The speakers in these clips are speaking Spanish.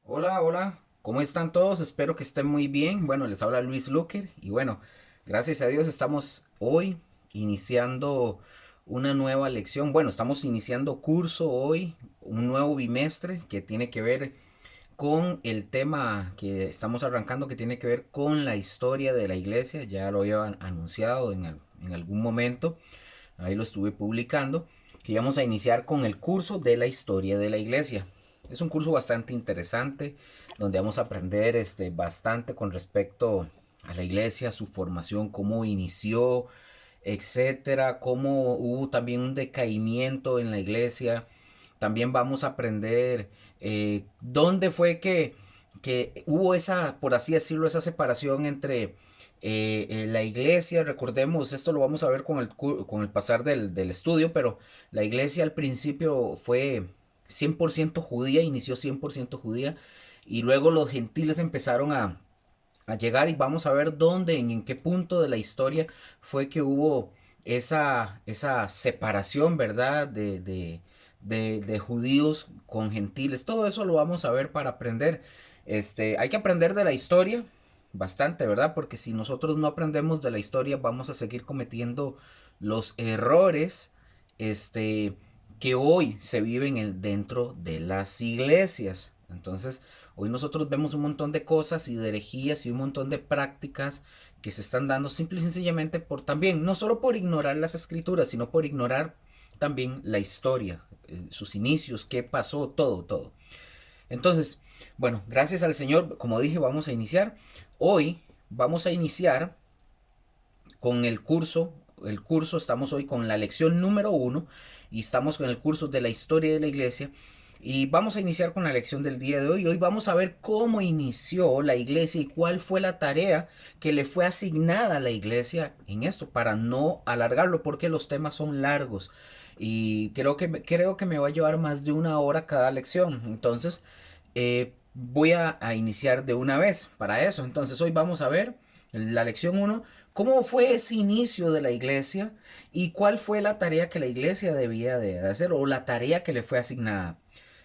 Hola, hola, ¿cómo están todos? Espero que estén muy bien. Bueno, les habla Luis Luker y bueno, gracias a Dios estamos hoy iniciando una nueva lección. Bueno, estamos iniciando curso hoy, un nuevo bimestre que tiene que ver con el tema que estamos arrancando, que tiene que ver con la historia de la iglesia. Ya lo había anunciado en algún momento, ahí lo estuve publicando, que íbamos a iniciar con el curso de la historia de la iglesia. Es un curso bastante interesante donde vamos a aprender bastante con respecto a la iglesia, su formación, cómo inició, etcétera, cómo hubo también un decaimiento en la iglesia. También vamos a aprender dónde fue que hubo esa, por así decirlo, esa separación entre la iglesia. Recordemos, esto lo vamos a ver con el pasar del estudio, pero la iglesia al principio fue 100% judía, inició 100% judía, y luego los gentiles empezaron a llegar, y vamos a ver dónde, en qué punto de la historia fue que hubo esa separación, ¿verdad? De judíos con gentiles. Todo eso lo vamos a ver para aprender. Hay que aprender de la historia bastante, ¿verdad? Porque si nosotros no aprendemos de la historia, vamos a seguir cometiendo los errores, este, que hoy se viven dentro de las iglesias. Entonces, hoy nosotros vemos un montón de cosas y de herejías y un montón de prácticas que se están dando simple y sencillamente por también, no solo por ignorar las escrituras, sino por ignorar también la historia, sus inicios, qué pasó, todo, todo. Entonces, bueno, gracias al Señor, como dije, vamos a iniciar. Hoy vamos a iniciar con el curso, estamos hoy con la lección número uno y estamos con el curso de la historia de la iglesia. Y vamos a iniciar con la lección del día de hoy. Hoy vamos a ver cómo inició la iglesia y cuál fue la tarea que le fue asignada a la iglesia en esto, para no alargarlo, porque los temas son largos. Y creo que me va a llevar más de una hora cada lección. Entonces, voy a iniciar de una vez para eso. Entonces, hoy vamos a ver la lección uno, cómo fue ese inicio de la iglesia y cuál fue la tarea que la iglesia debía de hacer, o la tarea que le fue asignada.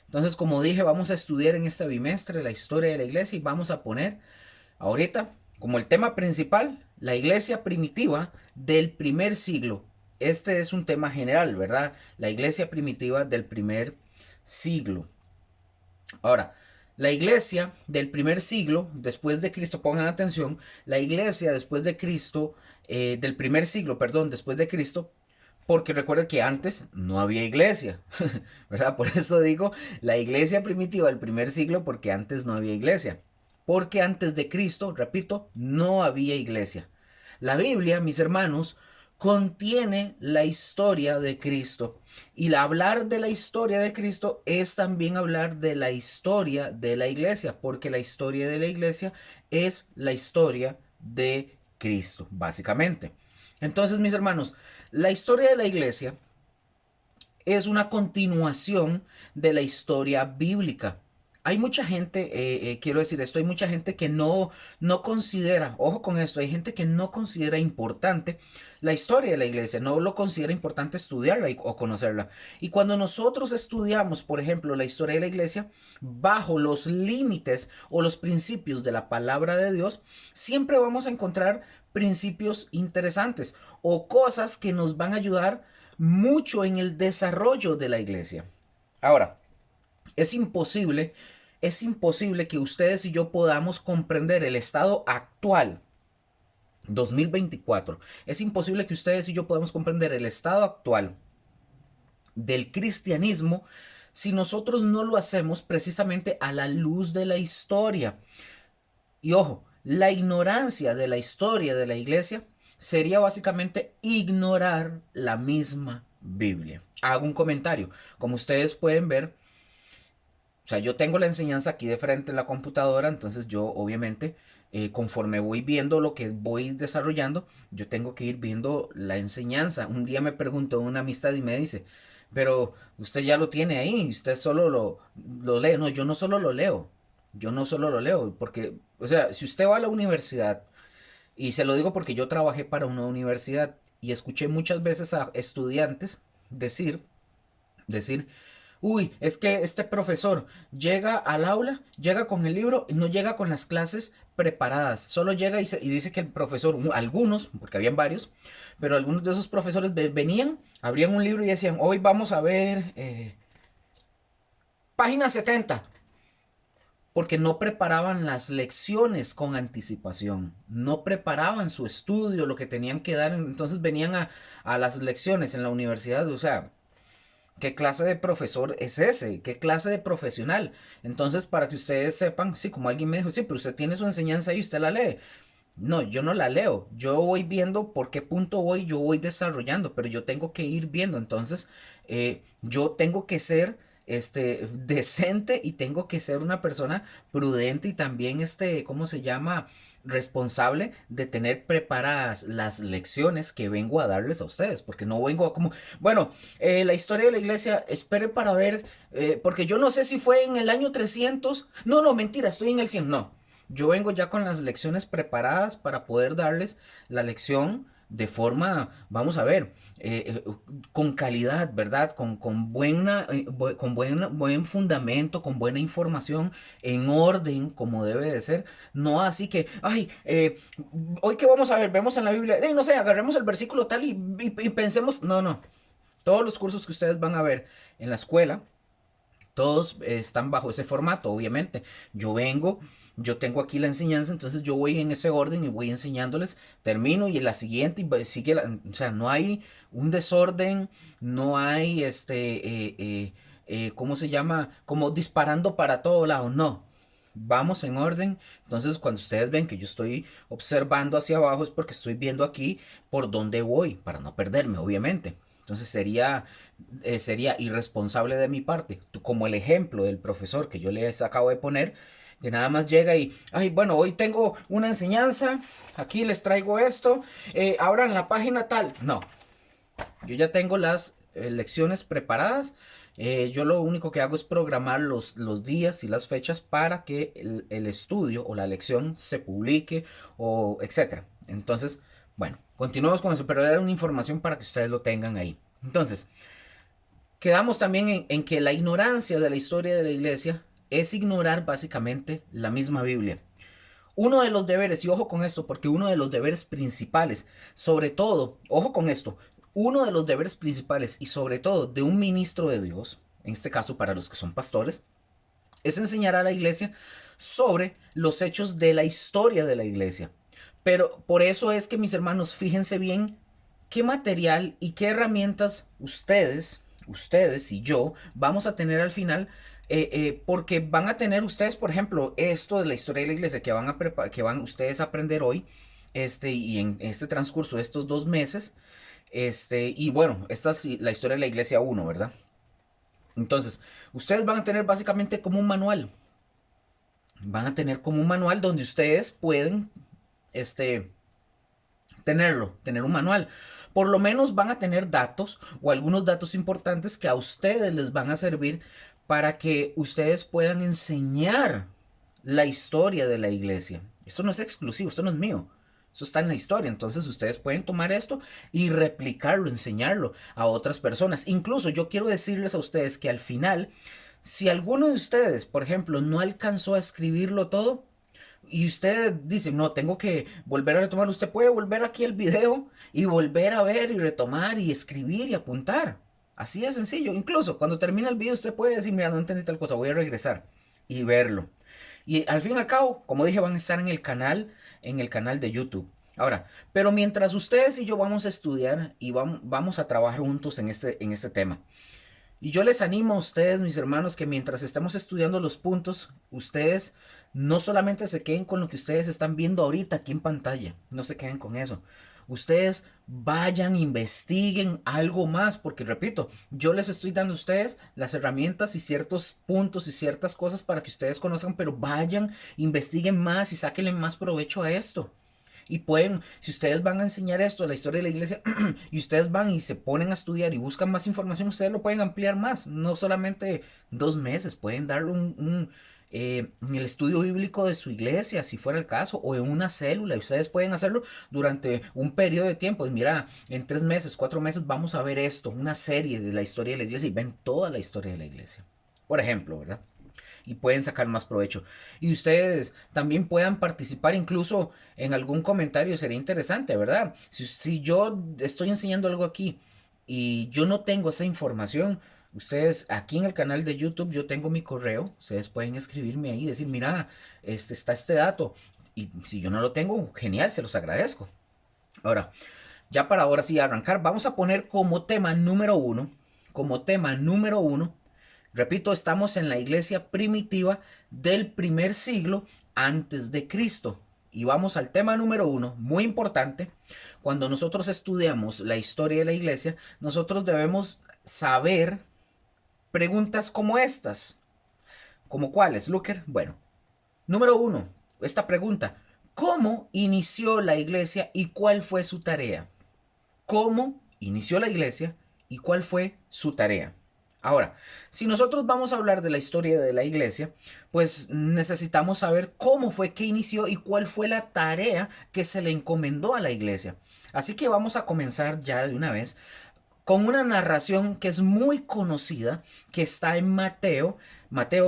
Entonces, como dije, vamos a estudiar en este bimestre la historia de la iglesia y vamos a poner ahorita como el tema principal la iglesia primitiva del primer siglo. Este es un tema general, ¿verdad? La iglesia primitiva del primer siglo. Ahora, la iglesia del primer siglo después de Cristo, pongan atención, la iglesia después de Cristo, del primer siglo, perdón, después de Cristo, porque recuerden que antes no había iglesia, ¿verdad? Por eso digo la iglesia primitiva del primer siglo, porque antes no había iglesia. Porque antes de Cristo, repito, no había iglesia. La Biblia, mis hermanos, contiene la historia de Cristo. Y hablar de la historia de Cristo es también hablar de la historia de la iglesia, porque la historia de la iglesia es la historia de Cristo, básicamente. Entonces, mis hermanos, la historia de la iglesia es una continuación de la historia bíblica. Hay mucha gente, quiero decir esto, hay mucha gente que no considera, ojo con esto, hay gente que no considera importante la historia de la iglesia, no lo considera importante estudiarla o conocerla. Y cuando nosotros estudiamos, por ejemplo, la historia de la iglesia, bajo los límites o los principios de la palabra de Dios, siempre vamos a encontrar principios interesantes o cosas que nos van a ayudar mucho en el desarrollo de la iglesia. Ahora, es imposible, es imposible que ustedes y yo podamos comprender el estado actual 2024. Es imposible que ustedes y yo podamos comprender el estado actual del cristianismo si nosotros no lo hacemos precisamente a la luz de la historia. Y ojo, la ignorancia de la historia de la iglesia sería básicamente ignorar la misma Biblia. Hago un comentario. Como ustedes pueden ver, o sea, yo tengo la enseñanza aquí de frente en la computadora, entonces yo obviamente, conforme voy viendo lo que voy desarrollando, yo tengo que ir viendo la enseñanza. Un día me preguntó una amistad y me dice, pero usted ya lo tiene ahí, usted solo lo lee. No, yo no solo lo leo, yo no solo lo leo, porque, o sea, si usted va a la universidad, y se lo digo porque yo trabajé para una universidad y escuché muchas veces a estudiantes decir, Uy, es que este profesor llega al aula, llega con el libro y no llega con las clases preparadas. Solo llega y dice que el profesor, algunos, porque habían varios, pero algunos de esos profesores venían, abrían un libro y decían, hoy vamos a ver página 70, porque no preparaban las lecciones con anticipación, no preparaban su estudio, lo que tenían que dar, entonces venían a las lecciones en la universidad, o sea, ¿qué clase de profesor es ese? ¿Qué clase de profesional? Entonces, para que ustedes sepan, sí, como alguien me dijo, sí, pero usted tiene su enseñanza y usted la lee. No, yo no la leo. Yo voy viendo por qué punto voy, yo voy desarrollando, pero yo tengo que ir viendo. Entonces, yo tengo que ser decente y tengo que ser una persona prudente y también ¿cómo se llama? Responsable de tener preparadas las lecciones que vengo a darles a ustedes, porque no vengo a como, bueno, la historia de la iglesia, espere para ver, porque yo no sé si fue en el año 300, no, no, mentira, estoy en el 100, no, yo vengo ya con las lecciones preparadas para poder darles la lección de forma, vamos a ver, con calidad, ¿verdad? Buen fundamento, con buena información, en orden, como debe de ser. No así que, ay, hoy que vamos a ver, vemos en la Biblia, no sé, agarremos el versículo tal y pensemos, no, no. Todos los cursos que ustedes van a ver en la escuela, todos están bajo ese formato, obviamente. Yo vengo, yo tengo aquí la enseñanza, entonces yo voy en ese orden y voy enseñándoles, termino y en la siguiente sigue, o sea, no hay un desorden, no hay ¿cómo se llama? Como disparando para todo lado, no. Vamos en orden, entonces cuando ustedes ven que yo estoy observando hacia abajo es porque estoy viendo aquí por dónde voy, para no perderme, obviamente. Entonces sería irresponsable de mi parte, como el ejemplo del profesor que yo les acabo de poner, que nada más llega y, ay, bueno, hoy tengo una enseñanza, aquí les traigo esto, abran la página tal. No, yo ya tengo las lecciones preparadas. Yo lo único que hago es programar los días y las fechas para que el estudio o la lección se publique o etcétera. Entonces, bueno, continuamos con eso, pero era una información para que ustedes lo tengan ahí. Entonces, quedamos también en que la ignorancia de la historia de la iglesia es ignorar básicamente la misma Biblia. Uno de los deberes, y ojo con esto, porque uno de los deberes principales, sobre todo, ojo con esto, uno de los deberes principales y sobre todo de un ministro de Dios, en este caso para los que son pastores, es enseñar a la iglesia sobre los hechos de la historia de la iglesia. Pero por eso es que mis hermanos, fíjense bien qué material y qué herramientas ustedes y yo vamos a tener al final, porque van a tener ustedes, por ejemplo, esto de la historia de la iglesia que van ustedes a aprender hoy, y en este transcurso de estos 2 meses, y bueno, esta es la historia de la iglesia uno, ¿verdad? Entonces, ustedes van a tener básicamente como un manual, van a tener como un manual donde ustedes pueden, este, tener un manual. Por lo menos van a tener datos o algunos datos importantes que a ustedes les van a servir para que ustedes puedan enseñar la historia de la iglesia. Esto no es exclusivo, esto no es mío. Eso está en la historia. Entonces ustedes pueden tomar esto y replicarlo, enseñarlo a otras personas. Incluso yo quiero decirles a ustedes que al final, si alguno de ustedes, por ejemplo, no alcanzó a escribirlo todo, y usted dice, no, tengo que volver a retomar. Usted puede volver aquí al video y volver a ver y retomar y escribir y apuntar. Así de sencillo. Incluso cuando termina el video usted puede decir, mira, no entendí tal cosa, voy a regresar y verlo. Y al fin y al cabo, como dije, van a estar en el canal de YouTube. Ahora, pero mientras ustedes y yo vamos a estudiar y vamos a trabajar juntos en este tema. Y yo les animo a ustedes, mis hermanos, que mientras estemos estudiando los puntos, ustedes no solamente se queden con lo que ustedes están viendo ahorita aquí en pantalla, no se queden con eso. Ustedes vayan, investiguen algo más, porque repito, yo les estoy dando a ustedes las herramientas y ciertos puntos y ciertas cosas para que ustedes conozcan, pero vayan, investiguen más y sáquenle más provecho a esto. Y pueden, si ustedes van a enseñar esto, la historia de la iglesia, y ustedes van y se ponen a estudiar y buscan más información, ustedes lo pueden ampliar más. No solamente 2 meses, pueden darle en el estudio bíblico de su iglesia, si fuera el caso, o en una célula, y ustedes pueden hacerlo durante un periodo de tiempo. Y mira, en 3 meses, 4 meses vamos a ver esto, una serie de la historia de la iglesia, y ven toda la historia de la iglesia, por ejemplo, ¿verdad? Y pueden sacar más provecho. Y ustedes también puedan participar incluso en algún comentario, sería interesante, ¿verdad? Si yo estoy enseñando algo aquí y yo no tengo esa información, ustedes aquí en el canal de YouTube yo tengo mi correo, ustedes pueden escribirme ahí y decir, mira, está este dato. Y si yo no lo tengo, genial, se los agradezco. Ahora, ya para ahora sí arrancar, vamos a poner como tema número uno, repito, estamos en la iglesia primitiva del primer siglo antes de Cristo. Y vamos al tema número uno, muy importante. Cuando nosotros estudiamos la historia de la iglesia, nosotros debemos saber preguntas como estas. ¿Como cuáles, Luker? Bueno, número uno, esta pregunta. ¿Cómo inició la iglesia y cuál fue su tarea? ¿Cómo inició la iglesia y cuál fue su tarea? Ahora, si nosotros vamos a hablar de la historia de la iglesia, pues necesitamos saber cómo fue que inició y cuál fue la tarea que se le encomendó a la iglesia. Así que vamos a comenzar ya de una vez con una narración que es muy conocida, que está en Mateo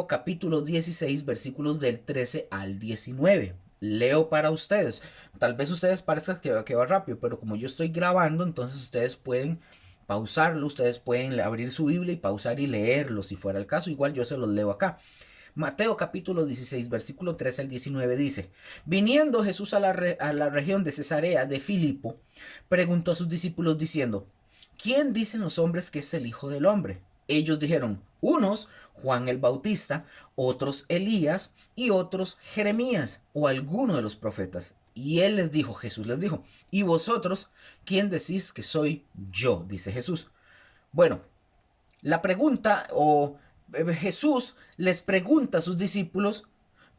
capítulo 16, versículos del 13 al 19. Leo para ustedes. Tal vez ustedes parezcan que va rápido, pero como yo estoy grabando, entonces ustedes pueden pausarlo, ustedes pueden abrir su Biblia y pausar y leerlo si fuera el caso. Igual yo se los leo acá. Mateo capítulo 16, versículo 13 al 19 dice, viniendo Jesús a la región de Cesarea de Filipo, preguntó a sus discípulos diciendo, ¿quién dicen los hombres que es el Hijo del Hombre? Ellos dijeron, unos Juan el Bautista, otros Elías y otros Jeremías o alguno de los profetas. Y él les dijo, Jesús les dijo, ¿y vosotros quién decís que soy yo? Dice Jesús. Bueno, la pregunta o Jesús les pregunta a sus discípulos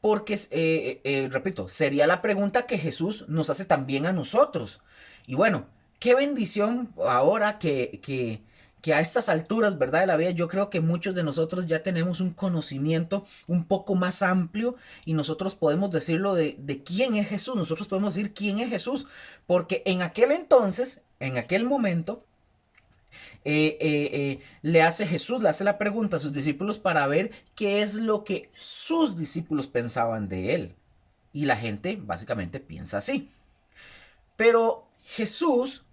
porque, repito, sería la pregunta que Jesús nos hace también a nosotros. Y bueno, qué bendición ahora que a estas alturas, ¿verdad? De la vida, yo creo que muchos de nosotros ya tenemos un conocimiento un poco más amplio y nosotros podemos decirlo de quién es Jesús. Nosotros podemos decir quién es Jesús, porque en aquel entonces, en aquel momento, le hace Jesús, le hace la pregunta a sus discípulos para ver qué es lo que sus discípulos pensaban de él. Y la gente básicamente piensa así. Pero Jesús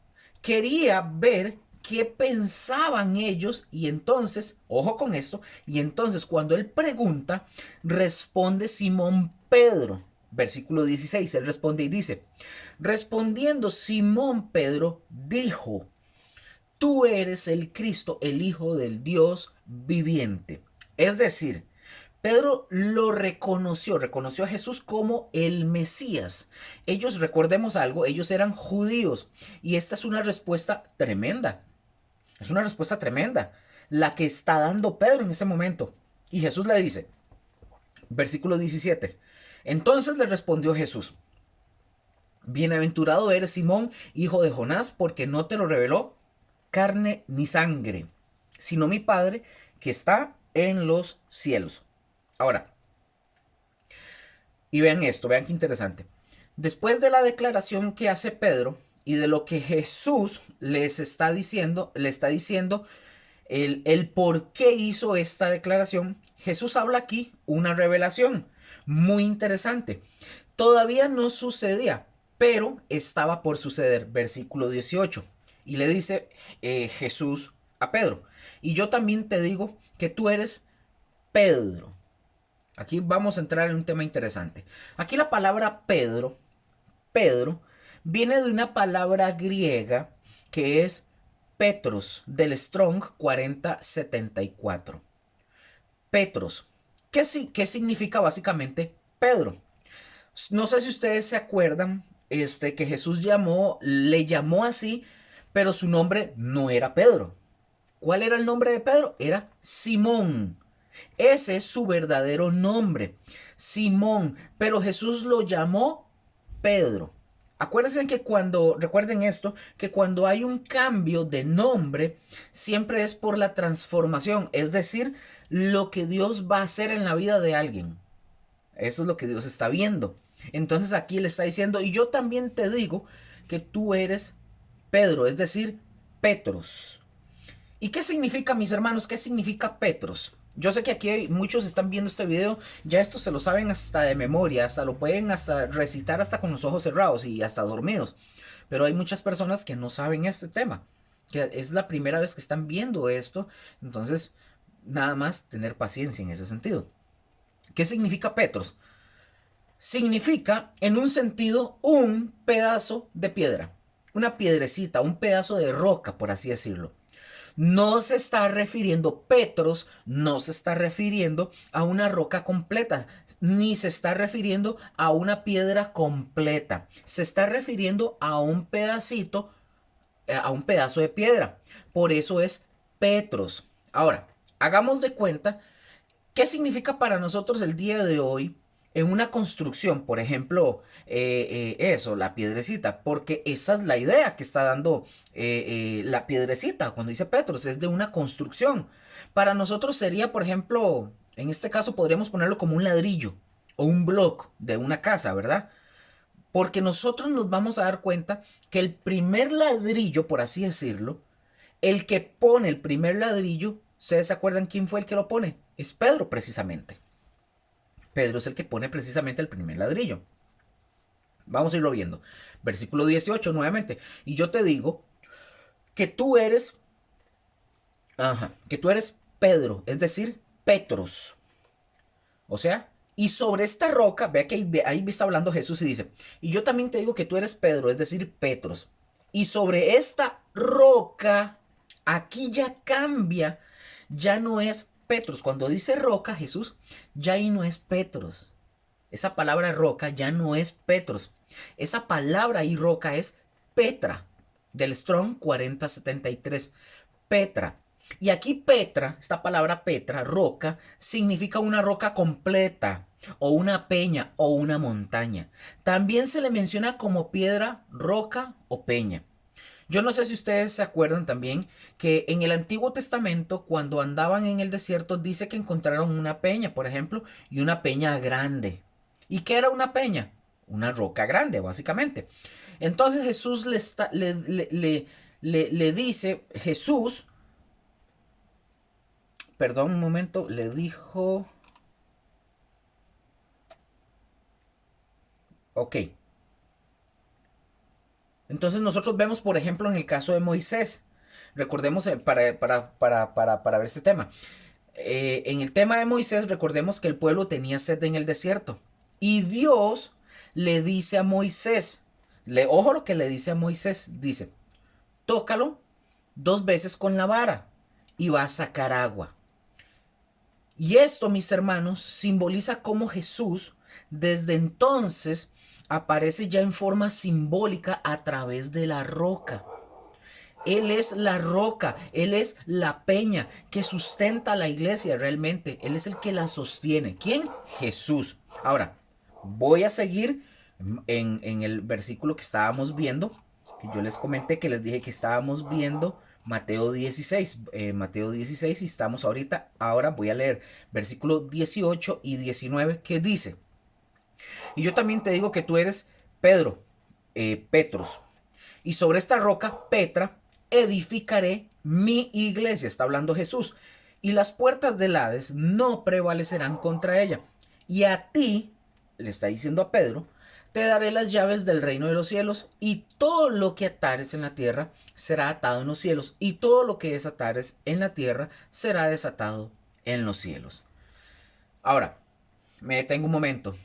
quería ver qué pensaban ellos y entonces, ojo con esto, y entonces cuando él pregunta, responde Simón Pedro. Versículo 16, él responde y dice, respondiendo Simón Pedro, dijo, tú eres el Cristo, el Hijo del Dios viviente. Es decir, Pedro reconoció a Jesús como el Mesías. Ellos, recordemos algo, ellos eran judíos y esta es una respuesta tremenda. Es una respuesta tremenda la que está dando Pedro en ese momento. Y Jesús le dice, versículo 17, entonces le respondió Jesús, bienaventurado eres Simón, hijo de Jonás, porque no te lo reveló carne ni sangre, sino mi Padre que está en los cielos. Ahora, y vean esto, vean qué interesante. Después de la declaración que hace Pedro y de lo que Jesús le está diciendo el por qué hizo esta declaración, Jesús habla aquí una revelación muy interesante. Todavía no sucedía, pero estaba por suceder. Versículo 18. Y le dice Jesús a Pedro, y yo también te digo que tú eres Pedro. Aquí vamos a entrar en un tema interesante. Aquí la palabra Pedro, viene de una palabra griega que es Petros, del Strong 4074. Petros. ¿Qué significa básicamente Pedro? No sé si ustedes se acuerdan que Jesús le llamó así, pero su nombre no era Pedro. ¿Cuál era el nombre de Pedro? Era Simón. Ese es su verdadero nombre, Simón, pero Jesús lo llamó Pedro. Acuérdense que recuerden esto, que cuando hay un cambio de nombre, siempre es por la transformación, es decir, lo que Dios va a hacer en la vida de alguien. Eso es lo que Dios está viendo. Entonces aquí le está diciendo, y yo también te digo que tú eres Pedro, es decir, Petros. ¿Y qué significa, mis hermanos? ¿Qué significa Petros? Yo sé que aquí muchos están viendo este video, ya esto se lo saben hasta de memoria, hasta lo pueden hasta recitar hasta con los ojos cerrados y hasta dormidos. Pero hay muchas personas que no saben este tema, que es la primera vez que están viendo esto, entonces nada más tener paciencia en ese sentido. ¿Qué significa Petros? Significa, en un sentido, un pedazo de piedra, una piedrecita, un pedazo de roca, por así decirlo. No se está refiriendo, Petros no se está refiriendo a una roca completa, ni se está refiriendo a una piedra completa. Se está refiriendo a un pedacito, a un pedazo de piedra. Por eso es Petros. Ahora, hagamos de cuenta qué significa para nosotros el día de hoy en una construcción, por ejemplo, eso, la piedrecita, porque esa es la idea que está dando la piedrecita cuando dice Petros, es de una construcción. Para nosotros sería, por ejemplo, en este caso podríamos ponerlo como un ladrillo o un bloque de una casa, ¿verdad? Porque nosotros nos vamos a dar cuenta que el primer ladrillo, por así decirlo, el que pone el primer ladrillo, ¿ustedes se acuerdan quién fue el que lo pone? Es Pedro precisamente. Pedro es el que pone precisamente el primer ladrillo. Vamos a irlo viendo. Versículo 18 nuevamente. Y yo te digo que tú eres, que tú eres Pedro, es decir, Petros. O sea, y sobre esta roca, vea que ahí está hablando Jesús y dice, y yo también te digo que tú eres Pedro, es decir, Petros. Y sobre esta roca, aquí ya cambia, ya no es Petros. Cuando dice roca, Jesús, ya ahí no es Petros. Esa palabra roca ya no es Petros. Esa palabra ahí roca es Petra, del Strong 4073. Petra. Y aquí Petra, esta palabra Petra, roca, significa una roca completa, o una peña, o una montaña. También se le menciona como piedra, roca o peña. Yo no sé si ustedes se acuerdan también que en el Antiguo Testamento, cuando andaban en el desierto, dice que encontraron una peña, por ejemplo, y una peña grande. ¿Y qué era una peña? Una roca grande, básicamente. Entonces Jesús le dice, Jesús, perdón un momento, le dijo, ok. Entonces nosotros vemos, por ejemplo, en el caso de Moisés, recordemos para ver este tema. En el tema de Moisés, recordemos que el pueblo tenía sed en el desierto. Y Dios le dice a Moisés, ojo lo que le dice a Moisés, dice, tócalo 2 veces con la vara y va a sacar agua. Y esto, mis hermanos, simboliza cómo Jesús desde entonces aparece ya en forma simbólica a través de la roca. Él es la roca, Él es la peña que sustenta a la iglesia realmente. Él es el que la sostiene. ¿Quién? Jesús. Ahora, voy a seguir en el versículo que estábamos viendo, que yo les comenté, que les dije que estábamos viendo Mateo 16. Mateo 16 y estamos ahora voy a leer versículo 18 y 19 que dice, y yo también te digo que tú eres Pedro, Petros, y sobre esta roca, Petra, edificaré mi iglesia, está hablando Jesús, y las puertas del Hades no prevalecerán contra ella. Y a ti, le está diciendo a Pedro, te daré las llaves del reino de los cielos, y todo lo que atares en la tierra será atado en los cielos, y todo lo que desatares en la tierra será desatado en los cielos. Ahora, me detengo un momento.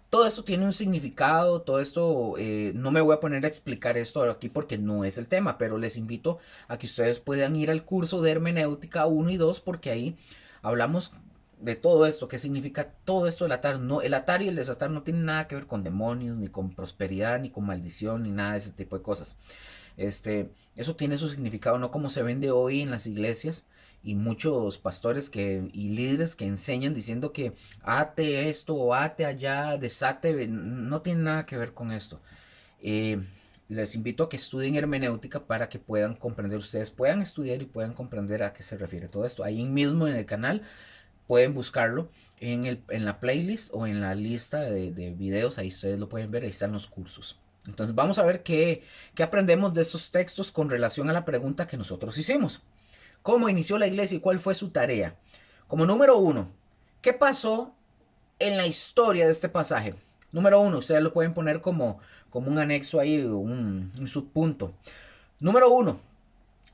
Todo esto tiene un significado, todo esto, no me voy a poner a explicar esto aquí porque no es el tema, pero les invito a que ustedes puedan ir al curso de hermenéutica 1 y 2 porque ahí hablamos de todo esto, qué significa todo esto del atar. No, el atar y el desatar no tienen nada que ver con demonios, ni con prosperidad, ni con maldición, ni nada de ese tipo de cosas. Eso tiene su significado, no como se vende hoy en las iglesias y muchos pastores y líderes que enseñan diciendo que ate esto o ate allá, desate, no tiene nada que ver con esto. Les invito a que estudien hermenéutica para que puedan comprender, ustedes puedan estudiar y puedan comprender a qué se refiere todo esto. Ahí mismo en el canal pueden buscarlo en la playlist o en la lista de videos, ahí ustedes lo pueden ver, ahí están los cursos. Entonces vamos a ver qué aprendemos de esos textos con relación a la pregunta que nosotros hicimos. ¿Cómo inició la iglesia y cuál fue su tarea? Como número uno, ¿qué pasó en la historia de este pasaje? Número uno, ustedes lo pueden poner como un anexo ahí, un subpunto. Número uno,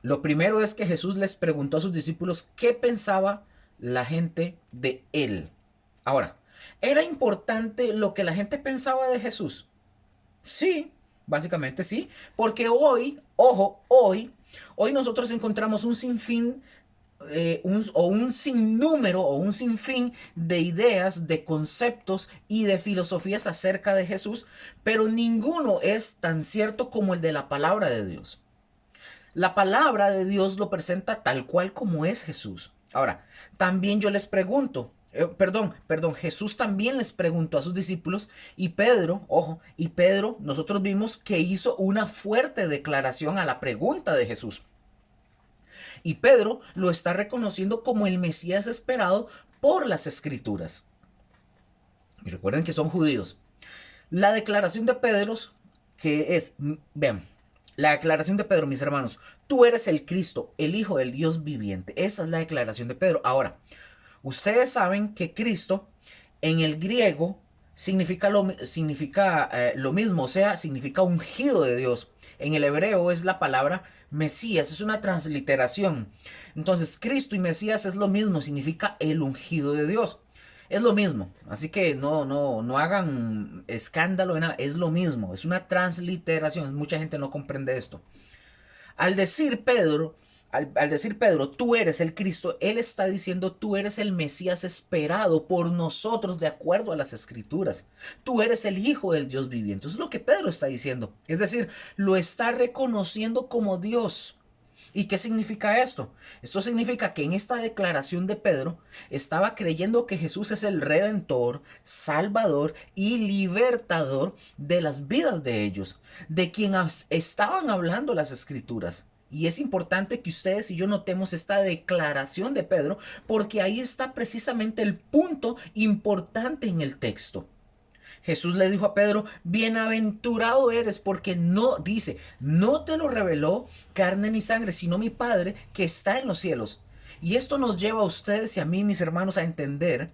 lo primero es que Jesús les preguntó a sus discípulos qué pensaba la gente de él. Ahora, ¿era importante lo que la gente pensaba de Jesús? Sí, básicamente sí, porque hoy, ojo, hoy nosotros encontramos un sinfín un sinnúmero o un sinfín de ideas, de conceptos y de filosofías acerca de Jesús, pero ninguno es tan cierto como el de la palabra de Dios. La palabra de Dios lo presenta tal cual como es Jesús. Ahora, también yo les pregunto, Jesús también les preguntó a sus discípulos y Pedro, ojo, y Pedro, nosotros vimos que hizo una fuerte declaración a la pregunta de Jesús. Y Pedro lo está reconociendo como el Mesías esperado por las escrituras. Y recuerden que son judíos. La declaración de Pedro, que es, vean, la declaración de Pedro, mis hermanos, tú eres el Cristo, el Hijo del Dios viviente. Esa es la declaración de Pedro. Ahora, ustedes saben que Cristo en el griego significa lo mismo, o sea, significa ungido de Dios. En el hebreo es la palabra Mesías, es una transliteración. Entonces, Cristo y Mesías es lo mismo, significa el ungido de Dios. Es lo mismo, así que no hagan escándalo de nada, es lo mismo, es una transliteración, mucha gente no comprende esto. Al decir Pedro, al decir Pedro, tú eres el Cristo, él está diciendo, tú eres el Mesías esperado por nosotros de acuerdo a las escrituras. Tú eres el Hijo del Dios viviente. Eso es lo que Pedro está diciendo. Es decir, lo está reconociendo como Dios. ¿Y qué significa esto? Esto significa que en esta declaración de Pedro estaba creyendo que Jesús es el Redentor, Salvador y Libertador de las vidas de ellos, de quien estaban hablando las Escrituras. Y es importante que ustedes y yo notemos esta declaración de Pedro porque ahí está precisamente el punto importante en el texto. Jesús le dijo a Pedro, bienaventurado eres porque no, dice, no te lo reveló carne ni sangre, sino mi Padre que está en los cielos. Y esto nos lleva a ustedes y a mí, mis hermanos, a entender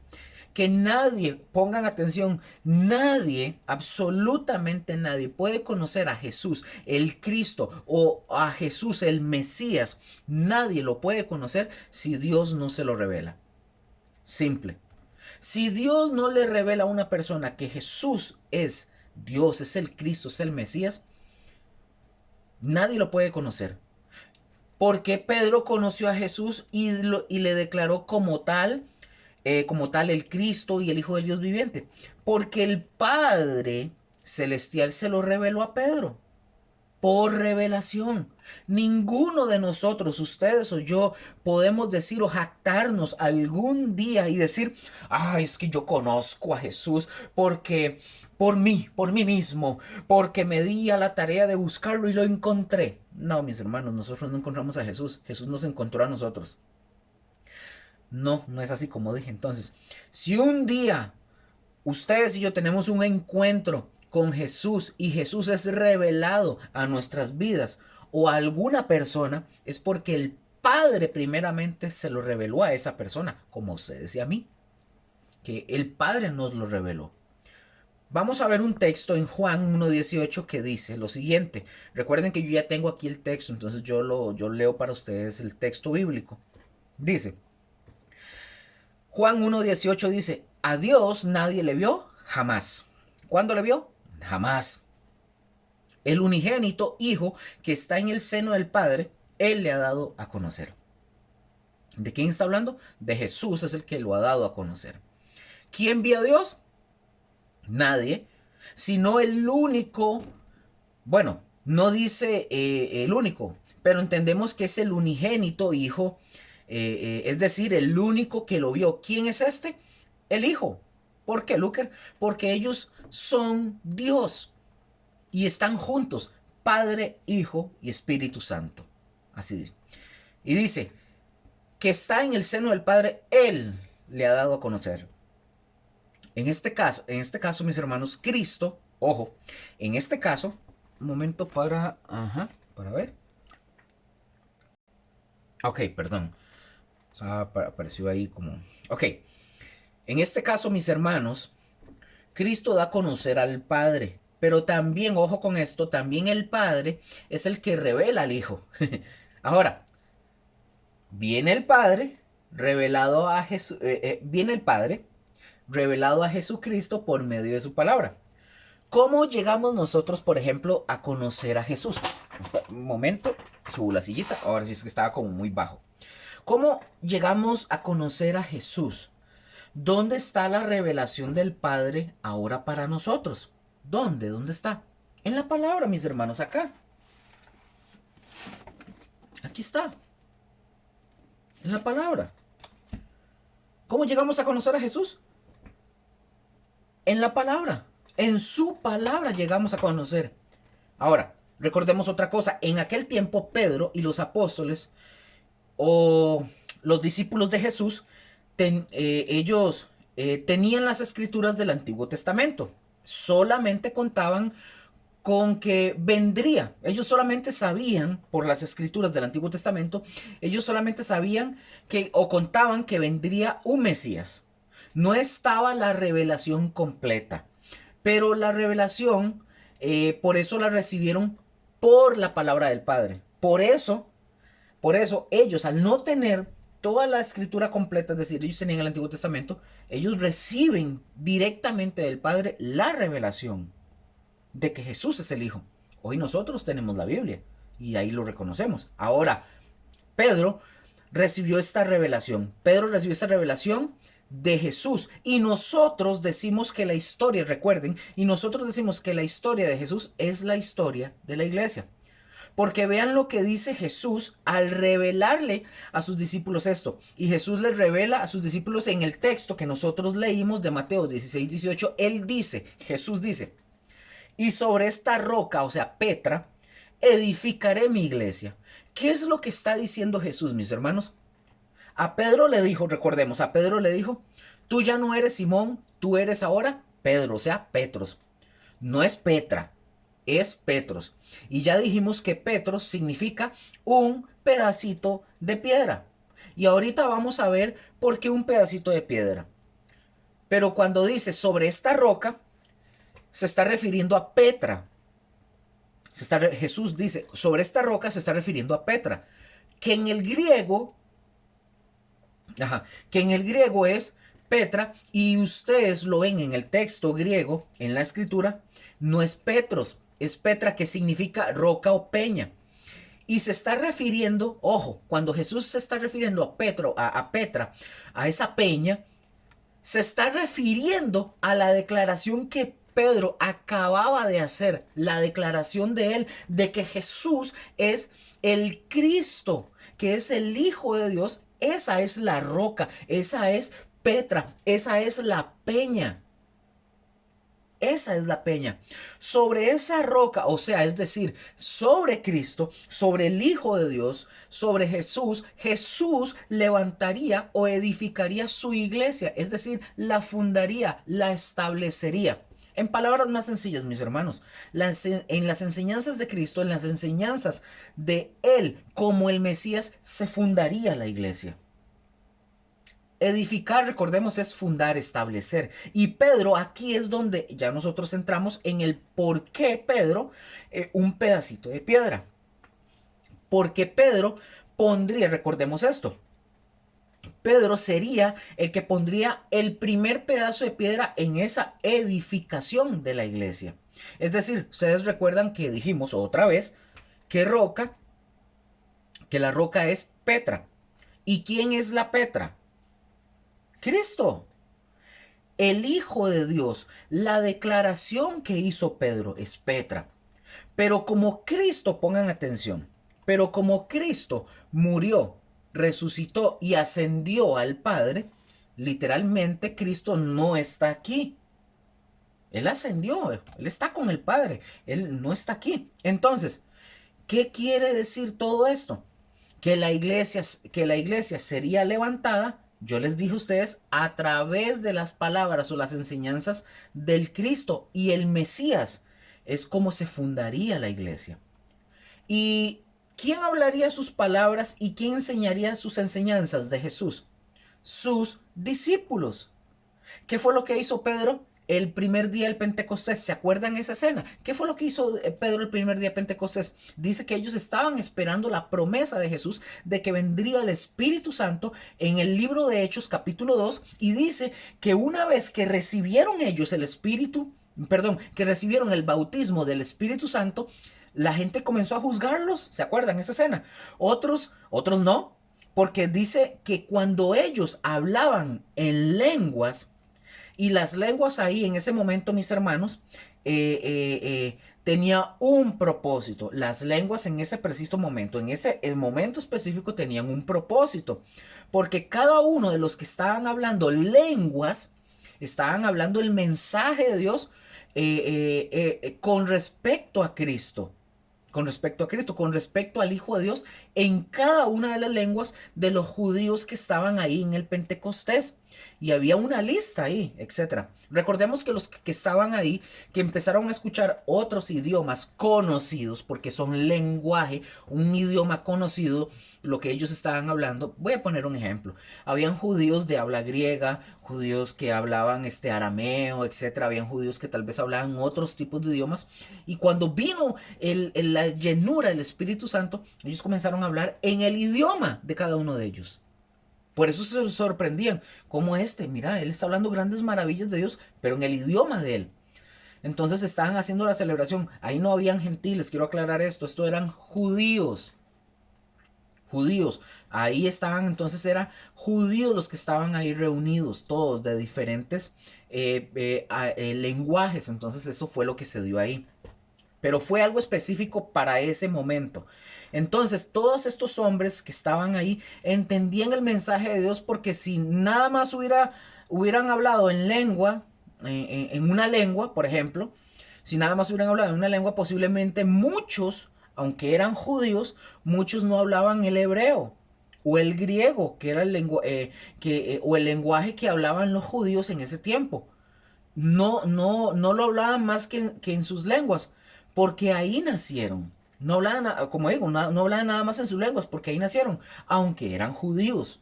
que nadie, pongan atención, nadie, absolutamente nadie puede conocer a Jesús, el Cristo, o a Jesús, el Mesías. Nadie lo puede conocer si Dios no se lo revela. Simple. Si Dios no le revela a una persona que Jesús es Dios, es el Cristo, es el Mesías, nadie lo puede conocer. Porque Pedro conoció a Jesús y le declaró como tal el Cristo y el Hijo del Dios viviente. Porque el Padre Celestial se lo reveló a Pedro por revelación. Ninguno de nosotros, ustedes o yo, podemos decir o jactarnos algún día y decir, es que yo conozco a Jesús porque por mí mismo, porque me di a la tarea de buscarlo y lo encontré. No, mis hermanos, nosotros no encontramos a Jesús, Jesús nos encontró a nosotros. No, no es así como dije. Entonces, si un día ustedes y yo tenemos un encuentro con Jesús y Jesús es revelado a nuestras vidas o a alguna persona, es porque el Padre primeramente se lo reveló a esa persona, como a ustedes y a mí, que el Padre nos lo reveló. Vamos a ver un texto en Juan 1.18 que dice lo siguiente. Recuerden que yo ya tengo aquí el texto, entonces yo leo para ustedes el texto bíblico. Dice, Juan 1.18 dice, a Dios nadie le vio jamás. ¿Cuándo le vio? Jamás. El unigénito Hijo que está en el seno del Padre, Él le ha dado a conocer. ¿De quién está hablando? De Jesús es el que lo ha dado a conocer. ¿Quién vio a Dios? Nadie, sino el único, bueno, no dice el único, pero entendemos que es el unigénito Hijo, es decir, el único que lo vio. ¿Quién es este? El Hijo. ¿Por qué, Luker? Porque ellos son Dios y están juntos, Padre, Hijo y Espíritu Santo. Así dice. Y dice que está en el seno del Padre, Él le ha dado a conocer. En este caso, mis hermanos, Cristo, ojo, en este caso, un momento para ver. Ok, perdón. Apareció ahí como... Ok, en este caso, mis hermanos, Cristo da a conocer al Padre, pero también, ojo con esto, también el Padre es el que revela al Hijo. Ahora, viene el Padre revelado a Jesús, viene el Padre revelado a Jesucristo por medio de su palabra. ¿Cómo llegamos nosotros, por ejemplo, a conocer a Jesús? Un momento, subo la sillita, ahora sí es que estaba como muy bajo. ¿Cómo llegamos a conocer a Jesús? ¿Dónde está la revelación del Padre ahora para nosotros? ¿Dónde? ¿Dónde está? En la palabra, mis hermanos, acá. Aquí está. En la palabra. ¿Cómo llegamos a conocer a Jesús? En la palabra. En su palabra llegamos a conocer. Ahora, recordemos otra cosa. En aquel tiempo, Pedro y los apóstoles o los discípulos de Jesús, ellos tenían las escrituras del Antiguo Testamento. Solamente contaban con que vendría. Ellos solamente sabían, por las escrituras del Antiguo Testamento, ellos solamente sabían que, o contaban que vendría un Mesías. No estaba la revelación completa. Pero la revelación, por eso la recibieron por la palabra del Padre. Por eso ellos, al no tener toda la escritura completa, es decir, ellos tenían el Antiguo Testamento, ellos reciben directamente del Padre la revelación de que Jesús es el Hijo. Hoy nosotros tenemos la Biblia y ahí lo reconocemos. Ahora, Pedro recibió esta revelación. Pedro recibió esta revelación de Jesús. Y nosotros decimos que la historia, recuerden, y nosotros decimos que la historia de Jesús es la historia de la iglesia. Porque vean lo que dice Jesús al revelarle a sus discípulos esto. Y Jesús les revela a sus discípulos en el texto que nosotros leímos de Mateo 16, 18. Él dice, Jesús dice, y sobre esta roca, o sea, Petra, edificaré mi iglesia. ¿Qué es lo que está diciendo Jesús, mis hermanos? A Pedro le dijo, recordemos, a Pedro le dijo, tú ya no eres Simón, tú eres ahora Pedro, o sea, Petros. No es Petra, es Petros. Y ya dijimos que Petros significa un pedacito de piedra. Y ahorita vamos a ver por qué un pedacito de piedra. Pero cuando dice sobre esta roca, se está refiriendo a Petra. Jesús dice, sobre esta roca se está refiriendo a Petra. Que en el griego, que en el griego es Petra, y ustedes lo ven en el texto griego, en la escritura, no es Petros, es Petra, que significa roca o peña. Y se está refiriendo, ojo, cuando Jesús se está refiriendo a Petra, a esa peña, se está refiriendo a la declaración que Pedro acababa de hacer, la declaración de él de que Jesús es el Cristo, que es el Hijo de Dios. Esa es la roca, esa es Petra, esa es la peña. Esa es la peña. Sobre esa roca, o sea, es decir, sobre Cristo, sobre el Hijo de Dios, sobre Jesús, Jesús levantaría o edificaría su iglesia, es decir, la fundaría, la establecería. En palabras más sencillas, mis hermanos, en las enseñanzas de Cristo, en las enseñanzas de Él como el Mesías, se fundaría la iglesia. Edificar, recordemos, es fundar, establecer. Y Pedro, aquí es donde ya nosotros entramos en el por qué Pedro, un pedacito de piedra. Porque Pedro pondría, recordemos esto, Pedro sería el que pondría el primer pedazo de piedra en esa edificación de la iglesia. Es decir, ustedes recuerdan que dijimos otra vez que la roca es Petra. ¿Y quién es la Petra? Cristo, el Hijo de Dios. La declaración que hizo Pedro es Petra. Pero como Cristo, pongan atención, pero como Cristo murió, resucitó y ascendió al Padre, literalmente Cristo no está aquí. Él ascendió, Él está con el Padre, Él no está aquí. Entonces, ¿qué quiere decir todo esto? Que la iglesia sería levantada Yo les dije a ustedes a través de las palabras o las enseñanzas del Cristo y el Mesías es como se fundaría la iglesia. ¿Y quién hablaría sus palabras y quién enseñaría sus enseñanzas de Jesús? Sus discípulos. ¿Qué fue lo que hizo Pedro el primer día del Pentecostés? ¿Se acuerdan esa escena? ¿Qué fue lo que hizo Pedro el primer día de Pentecostés? Dice que ellos estaban esperando la promesa de Jesús de que vendría el Espíritu Santo en el libro de Hechos capítulo 2 y dice que una vez que recibieron ellos el Espíritu, perdón, que recibieron el bautismo del Espíritu Santo, la gente comenzó a juzgarlos. ¿Se acuerdan esa escena? Otros no, porque dice que cuando ellos hablaban en lenguas, y las lenguas ahí en ese momento, mis hermanos, tenía un propósito. Las lenguas en ese preciso momento, en ese el momento específico, tenían un propósito. Porque cada uno de los que estaban hablando lenguas, estaban hablando el mensaje de Dios con respecto a Cristo. Con respecto a Cristo, con respecto al Hijo de Dios, en cada una de las lenguas de los judíos que estaban ahí en el Pentecostés. Y había una lista ahí, etcétera. Recordemos que los que estaban ahí, que empezaron a escuchar otros idiomas conocidos, porque son lenguaje, un idioma conocido, lo que ellos estaban hablando. Voy a poner un ejemplo. Habían judíos de habla griega, judíos que hablaban arameo, etcétera. Habían judíos que tal vez hablaban otros tipos de idiomas. Y cuando vino la llenura del Espíritu Santo, ellos comenzaron a hablar en el idioma de cada uno de ellos. Por eso se sorprendían, como mira, él está hablando grandes maravillas de Dios, pero en el idioma de él. Entonces estaban haciendo la celebración. Ahí no habían gentiles, quiero aclarar esto eran judíos. Judíos, ahí estaban, entonces eran judíos los que estaban ahí reunidos, todos de diferentes lenguajes. Entonces eso fue lo que se dio ahí. Pero fue algo específico para ese momento. Entonces, todos estos hombres que estaban ahí entendían el mensaje de Dios, porque si nada más hubieran hablado en lengua, en una lengua, por ejemplo, si nada más hubieran hablado en una lengua, posiblemente muchos, aunque eran judíos, muchos no hablaban el hebreo o el griego, que era o el lenguaje que hablaban los judíos en ese tiempo. No lo hablaban más que en sus lenguas, porque ahí nacieron. No hablaban, como digo, no hablaban nada más en sus lenguas, porque ahí nacieron, aunque eran judíos.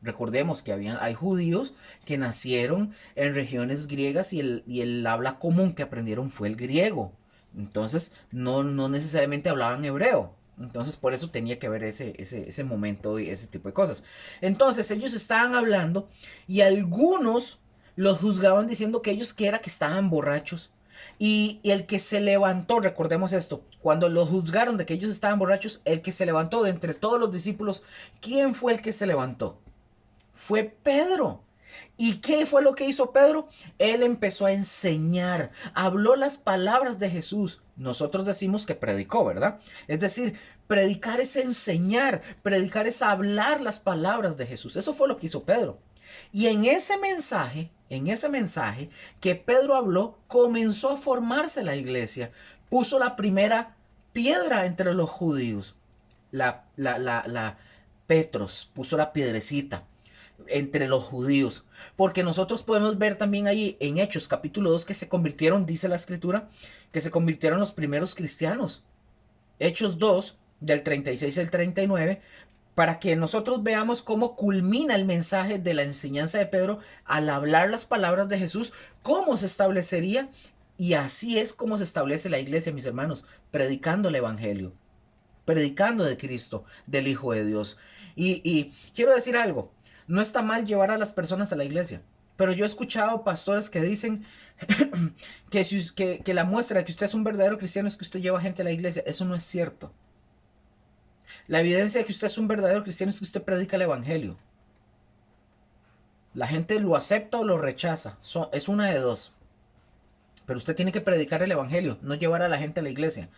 Recordemos que hay judíos que nacieron en regiones griegas y el habla común que aprendieron fue el griego. Entonces, no necesariamente hablaban hebreo. Entonces, por eso tenía que haber ese momento y ese tipo de cosas. Entonces, ellos estaban hablando y algunos los juzgaban diciendo que ellos que estaban borrachos. Y el que se levantó, recordemos esto, cuando los juzgaron de que ellos estaban borrachos, el que se levantó de entre todos los discípulos, ¿quién fue el que se levantó? Fue Pedro. ¿Y qué fue lo que hizo Pedro? Él empezó a enseñar, habló las palabras de Jesús. Nosotros decimos que predicó, ¿verdad? Es decir, predicar es enseñar, predicar es hablar las palabras de Jesús. Eso fue lo que hizo Pedro. Y en ese mensaje que Pedro habló, comenzó a formarse la iglesia. Puso la primera piedra entre los judíos. Petros puso la piedrecita entre los judíos. Porque nosotros podemos ver también ahí en Hechos capítulo 2 que se convirtieron, dice la escritura, que se convirtieron los primeros cristianos. Hechos 2, del 36 al 39, para que nosotros veamos cómo culmina el mensaje de la enseñanza de Pedro al hablar las palabras de Jesús, cómo se establecería, y así es como se establece la iglesia, mis hermanos, predicando el evangelio, predicando de Cristo, del Hijo de Dios. Y quiero decir algo, no está mal llevar a las personas a la iglesia, pero yo he escuchado pastores que dicen que la muestra de que usted es un verdadero cristiano es que usted lleva gente a la iglesia. Eso no es cierto. La evidencia de que usted es un verdadero cristiano es que usted predica el evangelio. La gente lo acepta o lo rechaza. Es una de dos. Pero usted tiene que predicar el evangelio, no llevar a la gente a la iglesia.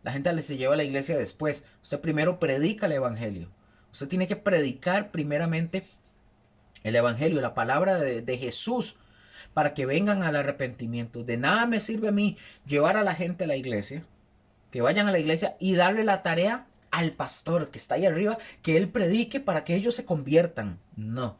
La gente se lleva a la iglesia después. Usted primero predica el evangelio. Usted tiene que predicar primeramente el evangelio, la palabra de Jesús, para que vengan al arrepentimiento. De nada me sirve a mí llevar a la gente a la iglesia, que vayan a la iglesia y darle la tarea al pastor que está ahí arriba, que él predique para que ellos se conviertan. No.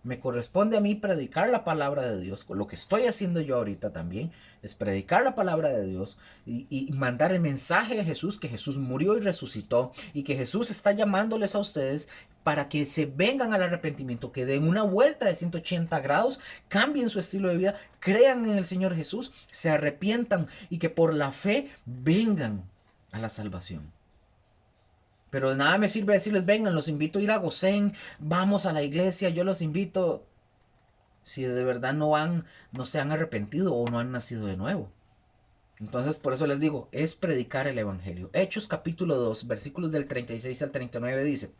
Me corresponde a mí predicar la palabra de Dios. Lo que estoy haciendo yo ahorita también es predicar la palabra de Dios y mandar el mensaje de Jesús, que Jesús murió y resucitó y que Jesús está llamándoles a ustedes para que se vengan al arrepentimiento, que den una vuelta de 180 grados, cambien su estilo de vida, crean en el Señor Jesús, se arrepientan y que por la fe vengan a la salvación. Pero de nada me sirve decirles, vengan, los invito a ir a Gosén, vamos a la iglesia, yo los invito. Si de verdad no se han arrepentido o no han nacido de nuevo. Entonces, por eso les digo, es predicar el evangelio. Hechos capítulo 2, versículos del 36 al 39 dice: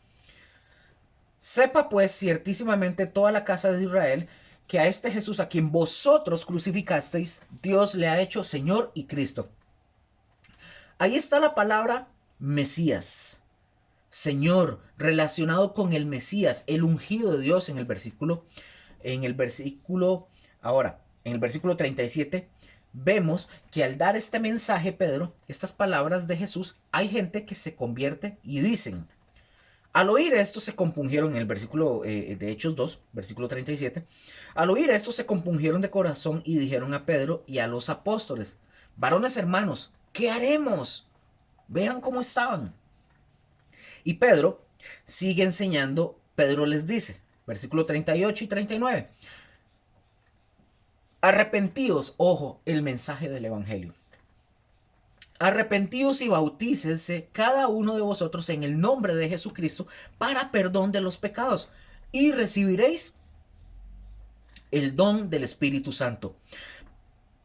Sepa pues ciertísimamente toda la casa de Israel que a este Jesús a quien vosotros crucificasteis, Dios le ha hecho Señor y Cristo. Ahí está la palabra Mesías. Señor, relacionado con el Mesías, el ungido de Dios en el versículo, ahora, en el versículo 37, vemos que al dar este mensaje, Pedro, estas palabras de Jesús, hay gente que se convierte y dicen, al oír esto se compungieron, en el versículo de Hechos 2, versículo 37, al oír esto se compungieron de corazón y dijeron a Pedro y a los apóstoles, varones hermanos, ¿qué haremos? Vean cómo estaban. Y Pedro sigue enseñando, Pedro les dice, versículo 38 y 39, arrepentíos, ojo, el mensaje del evangelio. Arrepentíos y bautícense cada uno de vosotros en el nombre de Jesucristo para perdón de los pecados y recibiréis el don del Espíritu Santo.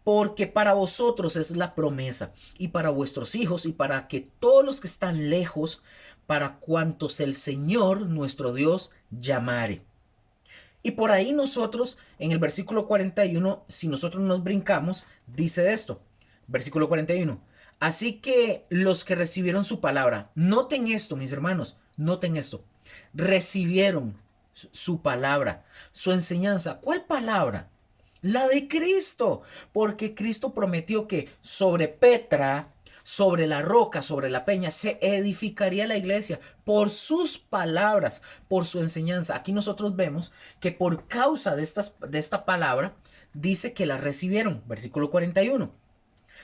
Porque para vosotros es la promesa y para vuestros hijos y para que todos los que están lejos, para cuantos el Señor nuestro Dios llamare. Y por ahí nosotros, en el versículo 41, si nosotros nos brincamos, dice esto, versículo 41. Así que los que recibieron su palabra, noten esto, mis hermanos, noten esto, recibieron su palabra, su enseñanza. ¿Cuál palabra? La de Cristo, porque Cristo prometió que sobre Petra, sobre la roca, sobre la peña, se edificaría la iglesia por sus palabras, por su enseñanza. Aquí nosotros vemos que por causa de esta palabra, dice que la recibieron, versículo 41.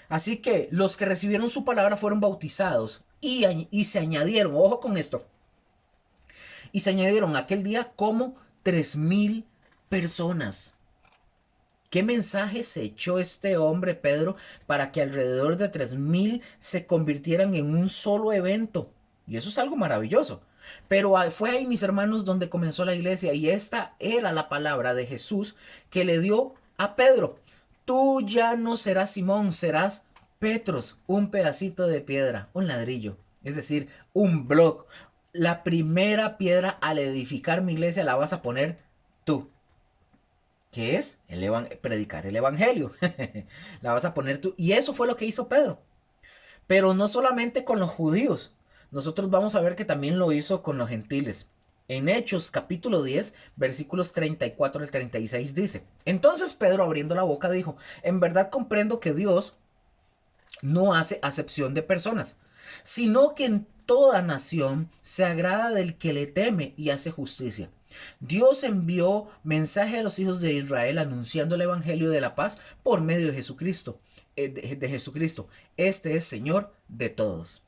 Así que los que recibieron su palabra fueron bautizados y se añadieron, ojo con esto, y se añadieron aquel día como 3,000 personas. ¿Qué mensaje se echó este hombre, Pedro, para que alrededor de 3,000 se convirtieran en un solo evento? Y eso es algo maravilloso. Pero fue ahí, mis hermanos, donde comenzó la iglesia. Y esta era la palabra de Jesús que le dio a Pedro. Tú ya no serás Simón, serás Petros, un pedacito de piedra, un ladrillo. Es decir, un bloque. La primera piedra al edificar mi iglesia la vas a poner tú. ¿Qué es? Predicar el evangelio. La vas a poner tú. Y eso fue lo que hizo Pedro. Pero no solamente con los judíos. Nosotros vamos a ver que también lo hizo con los gentiles. En Hechos capítulo 10, versículos 34 al 36 dice: Entonces Pedro, abriendo la boca, dijo: En verdad comprendo que Dios no hace acepción de personas, sino que en toda nación se agrada del que le teme y hace justicia. Dios envió mensaje a los hijos de Israel anunciando el evangelio de la paz por medio de Jesucristo. Jesucristo. Este es Señor de todos.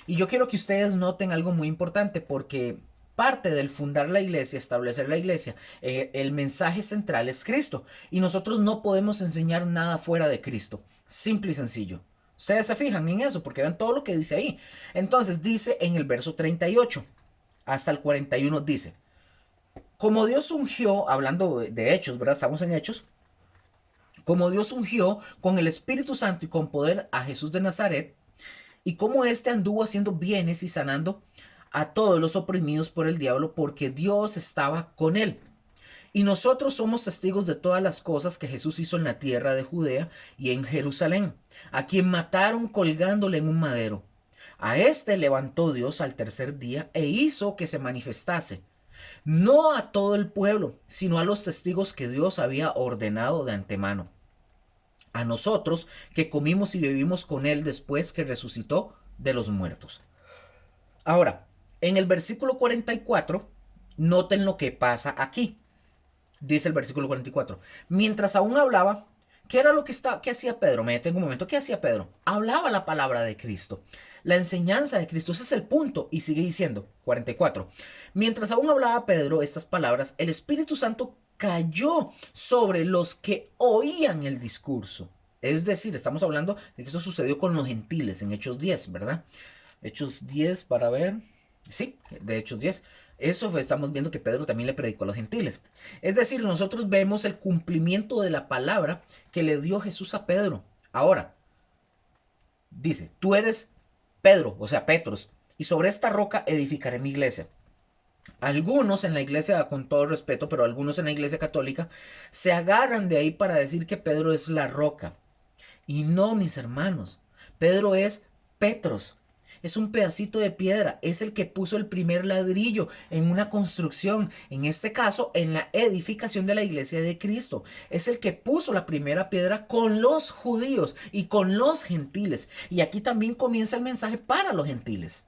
Y yo quiero que ustedes noten algo muy importante, porque parte del fundar la iglesia, establecer la iglesia, el mensaje central es Cristo. Y nosotros no podemos enseñar nada fuera de Cristo. Simple y sencillo. Ustedes se fijan en eso porque ven todo lo que dice ahí. Entonces dice en el verso 38 hasta el 41 dice: Como Dios ungió, hablando de hechos, ¿verdad? Estamos en hechos. Como Dios ungió con el Espíritu Santo y con poder a Jesús de Nazaret, y como éste anduvo haciendo bienes y sanando a todos los oprimidos por el diablo, porque Dios estaba con él. Y nosotros somos testigos de todas las cosas que Jesús hizo en la tierra de Judea y en Jerusalén, a quien mataron colgándole en un madero. A este levantó Dios al tercer día e hizo que se manifestase, no a todo el pueblo, sino a los testigos que Dios había ordenado de antemano. A nosotros que comimos y bebimos con él después que resucitó de los muertos. Ahora, en el versículo 44, noten lo que pasa aquí. Dice el versículo 44. Mientras aún hablaba, ¿qué era lo qué hacía Pedro? Me detengo un momento. ¿Qué hacía Pedro? Hablaba la palabra de Cristo. La enseñanza de Cristo. Ese es el punto. Y sigue diciendo, 44. Mientras aún hablaba Pedro estas palabras, el Espíritu Santo cayó sobre los que oían el discurso. Es decir, estamos hablando de que eso sucedió con los gentiles en Hechos 10, ¿verdad? Hechos 10 para ver. Sí, de Hechos 10. Eso estamos viendo que Pedro también le predicó a los gentiles. Es decir, nosotros vemos el cumplimiento de la palabra que le dio Jesús a Pedro. Ahora, dice, tú eres Pedro, o sea, Petros, y sobre esta roca edificaré mi iglesia. Algunos en la iglesia, con todo respeto, pero algunos en la iglesia católica, se agarran de ahí para decir que Pedro es la roca. Y no, mis hermanos, Pedro es Petros. Es un pedacito de piedra, es el que puso el primer ladrillo en una construcción, en este caso en la edificación de la iglesia de Cristo. Es el que puso la primera piedra con los judíos y con los gentiles. Y aquí también comienza el mensaje para los gentiles.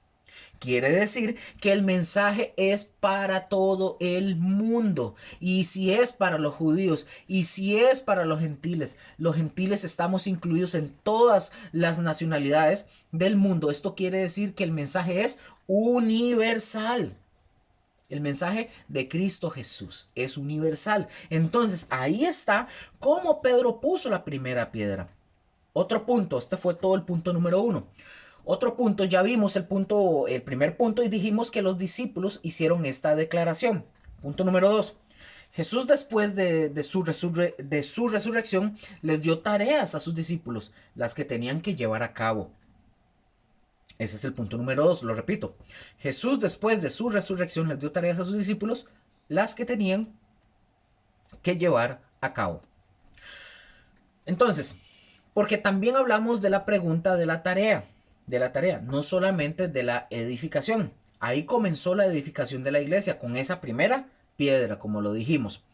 Quiere decir que el mensaje es para todo el mundo. Y si es para los judíos y si es para los gentiles estamos incluidos en todas las nacionalidades del mundo. Esto quiere decir que el mensaje es universal. El mensaje de Cristo Jesús es universal. Entonces ahí está cómo Pedro puso la primera piedra. Otro punto, este fue todo el punto número 1. Otro punto, ya vimos el primer punto y dijimos que los discípulos hicieron esta declaración. Punto número 2. Jesús después de su resurrección les dio tareas a sus discípulos, las que tenían que llevar a cabo. Ese es el punto número 2, lo repito. Jesús después de su resurrección les dio tareas a sus discípulos, las que tenían que llevar a cabo. Entonces, porque también hablamos de la pregunta de la tarea, no solamente de la edificación. Ahí comenzó la edificación de la iglesia con esa primera piedra, como lo dijimos.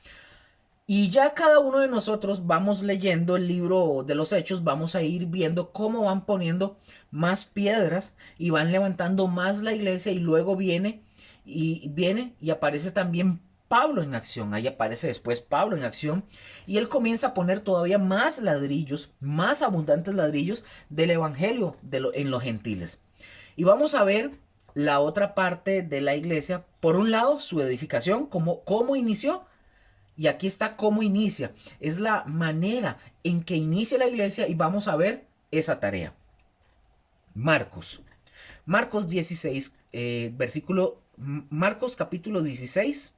Y ya cada uno de nosotros vamos leyendo el libro de los Hechos, vamos a ir viendo cómo van poniendo más piedras y van levantando más la iglesia y luego viene y aparece también Pablo en acción. Ahí aparece después Pablo en acción y él comienza a poner todavía más ladrillos, más abundantes ladrillos del evangelio en los gentiles. Y vamos a ver la otra parte de la iglesia. Por un lado, su edificación, cómo inició. Y aquí está cómo inicia. Es la manera en que inicia la iglesia y vamos a ver esa tarea. Marcos 16, Marcos capítulo 16,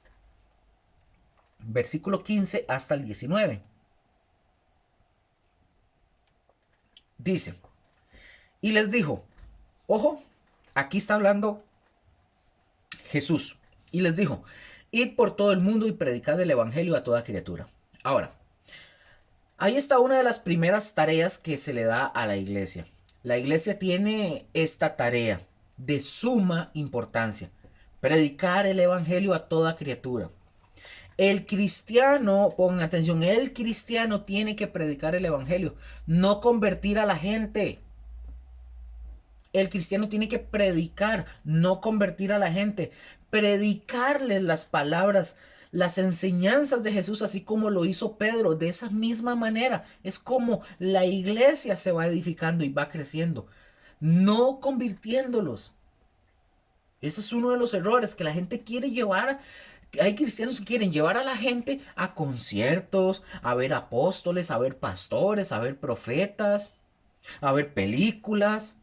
versículo 15 hasta el 19. Dice, y les dijo, ojo, aquí está hablando Jesús, y les dijo, id por todo el mundo y predicad el evangelio a toda criatura. Ahora, ahí está una de las primeras tareas que se le da a la iglesia. La iglesia tiene esta tarea de suma importancia, predicar el evangelio a toda criatura. El cristiano, pongan atención, el cristiano tiene que predicar el evangelio, no convertir a la gente. El cristiano tiene que predicar, no convertir a la gente. Predicarles las palabras, las enseñanzas de Jesús, así como lo hizo Pedro. De esa misma manera es como la iglesia se va edificando y va creciendo, no convirtiéndolos. Ese es uno de los errores que la gente quiere llevar. Hay cristianos que quieren llevar a la gente a conciertos, a ver apóstoles, a ver pastores, a ver profetas, a ver películas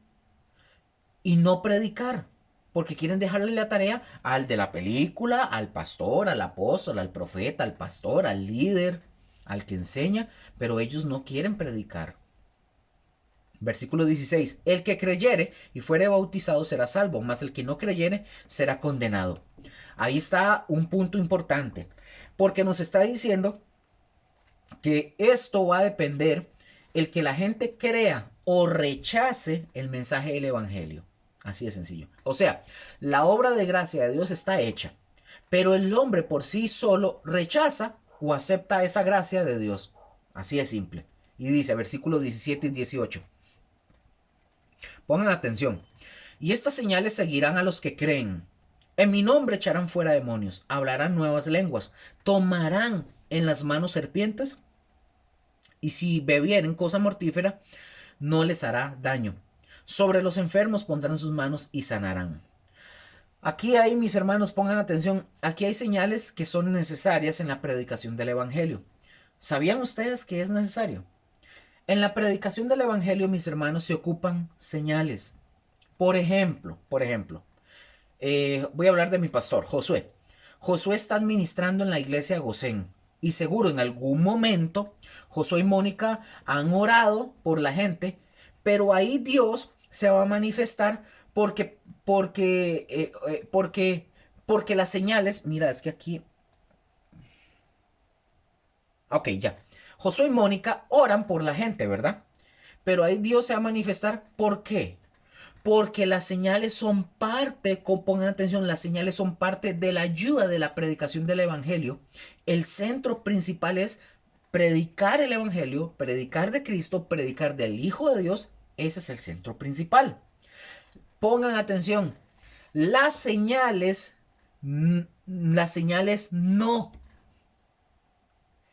y no predicar. Porque quieren dejarle la tarea al de la película, al pastor, al apóstol, al profeta, al pastor, al líder, al que enseña, pero ellos no quieren predicar. Versículo 16. El que creyere y fuere bautizado será salvo, mas el que no creyere será condenado. Ahí está un punto importante, porque nos está diciendo que esto va a depender el que la gente crea o rechace el mensaje del evangelio. Así de sencillo. O sea, la obra de gracia de Dios está hecha, pero el hombre por sí solo rechaza o acepta esa gracia de Dios. Así de simple. Y dice, versículos 17 y 18. Pongan atención. Y estas señales seguirán a los que creen. En mi nombre echarán fuera demonios, hablarán nuevas lenguas, tomarán en las manos serpientes, y si bebieren cosa mortífera, no les hará daño. Sobre los enfermos pondrán sus manos y sanarán. Aquí hay, mis hermanos, pongan atención, aquí hay señales que son necesarias en la predicación del Evangelio. ¿Sabían ustedes que es necesario? En la predicación del Evangelio, mis hermanos, se ocupan señales. Por ejemplo, voy a hablar de mi pastor, Josué. Josué está administrando en la iglesia Gosén. Y seguro en algún momento Josué y Mónica han orado por la gente, pero ahí Dios se va a manifestar porque las señales, mira, es que aquí, ok, ya. Josué y Mónica oran por la gente, ¿verdad? Pero ahí Dios se va a manifestar, ¿por qué? Porque las señales son parte, pongan atención, las señales son parte de la ayuda de la predicación del Evangelio. El centro principal es predicar el Evangelio, predicar de Cristo, predicar del Hijo de Dios. Ese es el centro principal. Pongan atención, las señales, las señales no.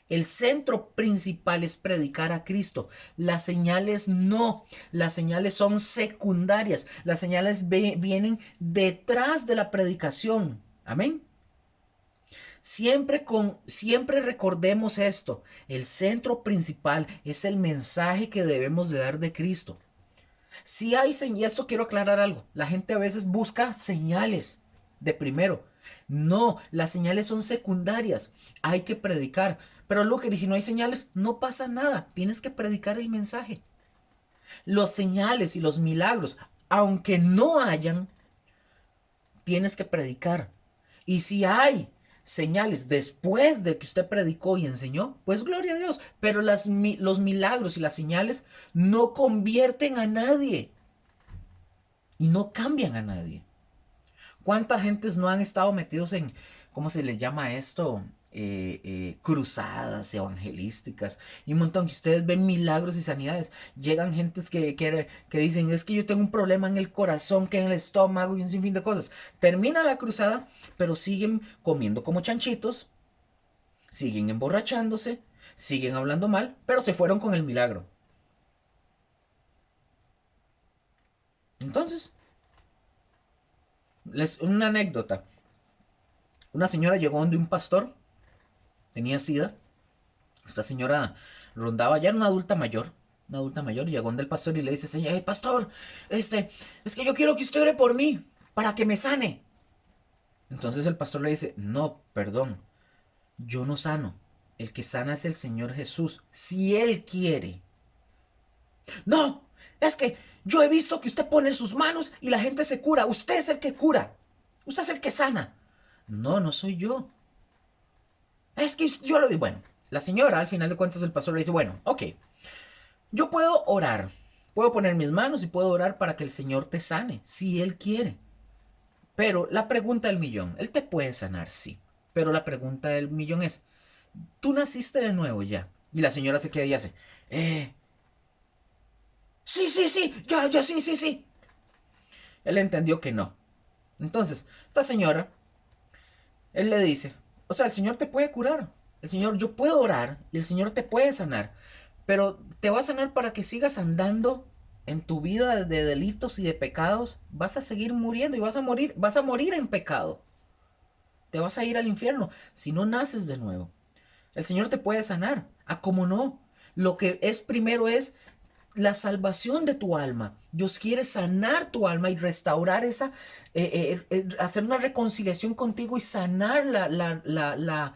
El centro principal es predicar a Cristo. Las señales no. Las señales son secundarias. Las señales vienen detrás de la predicación. Amén. Siempre recordemos esto. El centro principal es el mensaje que debemos de dar de Cristo. Si hay señales, y esto quiero aclarar algo. La gente a veces busca señales de primero. No, las señales son secundarias. Hay que predicar. Pero Luker, y si no hay señales, no pasa nada. Tienes que predicar el mensaje. Los señales y los milagros, aunque no hayan, tienes que predicar. Y si hay señales después de que usted predicó y enseñó, pues gloria a Dios. Pero los milagros y las señales no convierten a nadie. Y no cambian a nadie. ¿Cuántas gentes no han estado metidos en, ¿cómo se le llama esto? Cruzadas evangelísticas y un montón que ustedes ven milagros y sanidades. Llegan gentes que dicen, es que yo tengo un problema en el corazón, que en el estómago y un sinfín de cosas. Termina la cruzada, pero siguen comiendo como chanchitos, siguen emborrachándose, siguen hablando mal, pero se fueron con el milagro. Entonces, una anécdota. Una señora llegó donde un pastor, tenía sida. Esta señora rondaba, ya era una adulta mayor, llegó donde el pastor y le dice, señor, hey, pastor, es que yo quiero que usted ore por mí, para que me sane. Entonces el pastor le dice, no, perdón, yo no sano, el que sana es el Señor Jesús, si Él quiere. No, es que yo he visto que usted pone sus manos y la gente se cura, usted es el que cura, usted es el que sana. No, no soy yo. Es que yo lo vi. Bueno, la señora, al final de cuentas, el pastor le dice, bueno, ok, yo puedo orar, puedo poner mis manos y puedo orar para que el Señor te sane, si Él quiere. Pero la pregunta del millón, Él te puede sanar, sí. Pero la pregunta del millón es, ¿tú naciste de nuevo ya? Y la señora se queda y hace, sí, ya, sí. Él entendió que no. Entonces, esta señora, él le dice, o sea, el Señor te puede curar. El Señor, yo puedo orar y el Señor te puede sanar. Pero te va a sanar para que sigas andando en tu vida de delitos y de pecados. Vas a seguir muriendo y vas a morir en pecado. Te vas a ir al infierno si no naces de nuevo. El Señor te puede sanar. Ah, ¿cómo no? Lo que es primero es la salvación de tu alma. Dios quiere sanar tu alma y restaurar esa, hacer una reconciliación contigo y sanar la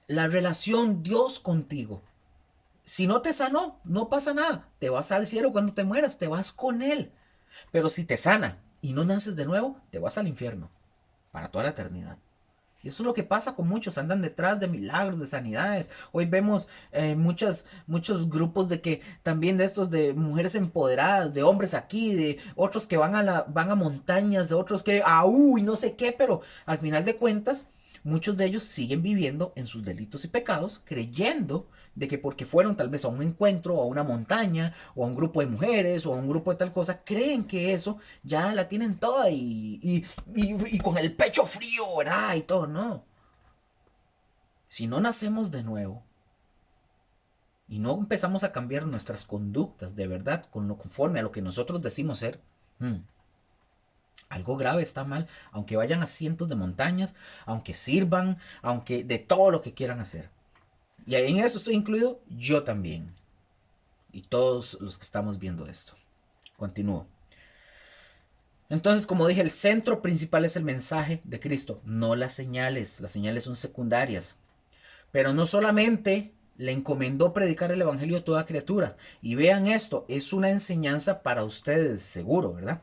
relación Dios contigo. Si no te sanó, no pasa nada. Te vas al cielo cuando te mueras, te vas con Él. Pero si te sana y no naces de nuevo, te vas al infierno para toda la eternidad. Y eso es lo que pasa con muchos, andan detrás de milagros, de sanidades. Hoy vemos muchos grupos de que también de estos de mujeres empoderadas, de hombres aquí, de otros que van a montañas, de otros que y no sé qué, pero al final de cuentas, muchos de ellos siguen viviendo en sus delitos y pecados, creyendo de que porque fueron tal vez a un encuentro, o a una montaña, o a un grupo de mujeres, o a un grupo de tal cosa, creen que eso ya la tienen toda y con el pecho frío, ¿verdad? Y todo, no. Si no nacemos de nuevo y no empezamos a cambiar nuestras conductas de verdad con lo conforme a lo que nosotros decimos ser, algo grave está mal, aunque vayan a cientos de montañas, aunque sirvan, aunque de todo lo que quieran hacer. Y en eso estoy incluido yo también. Y todos los que estamos viendo esto. Continúo. Entonces, como dije, el centro principal es el mensaje de Cristo, no las señales. Las señales son secundarias. Pero no solamente le encomendó predicar el evangelio a toda criatura. Y vean esto, es una enseñanza para ustedes, seguro, ¿verdad?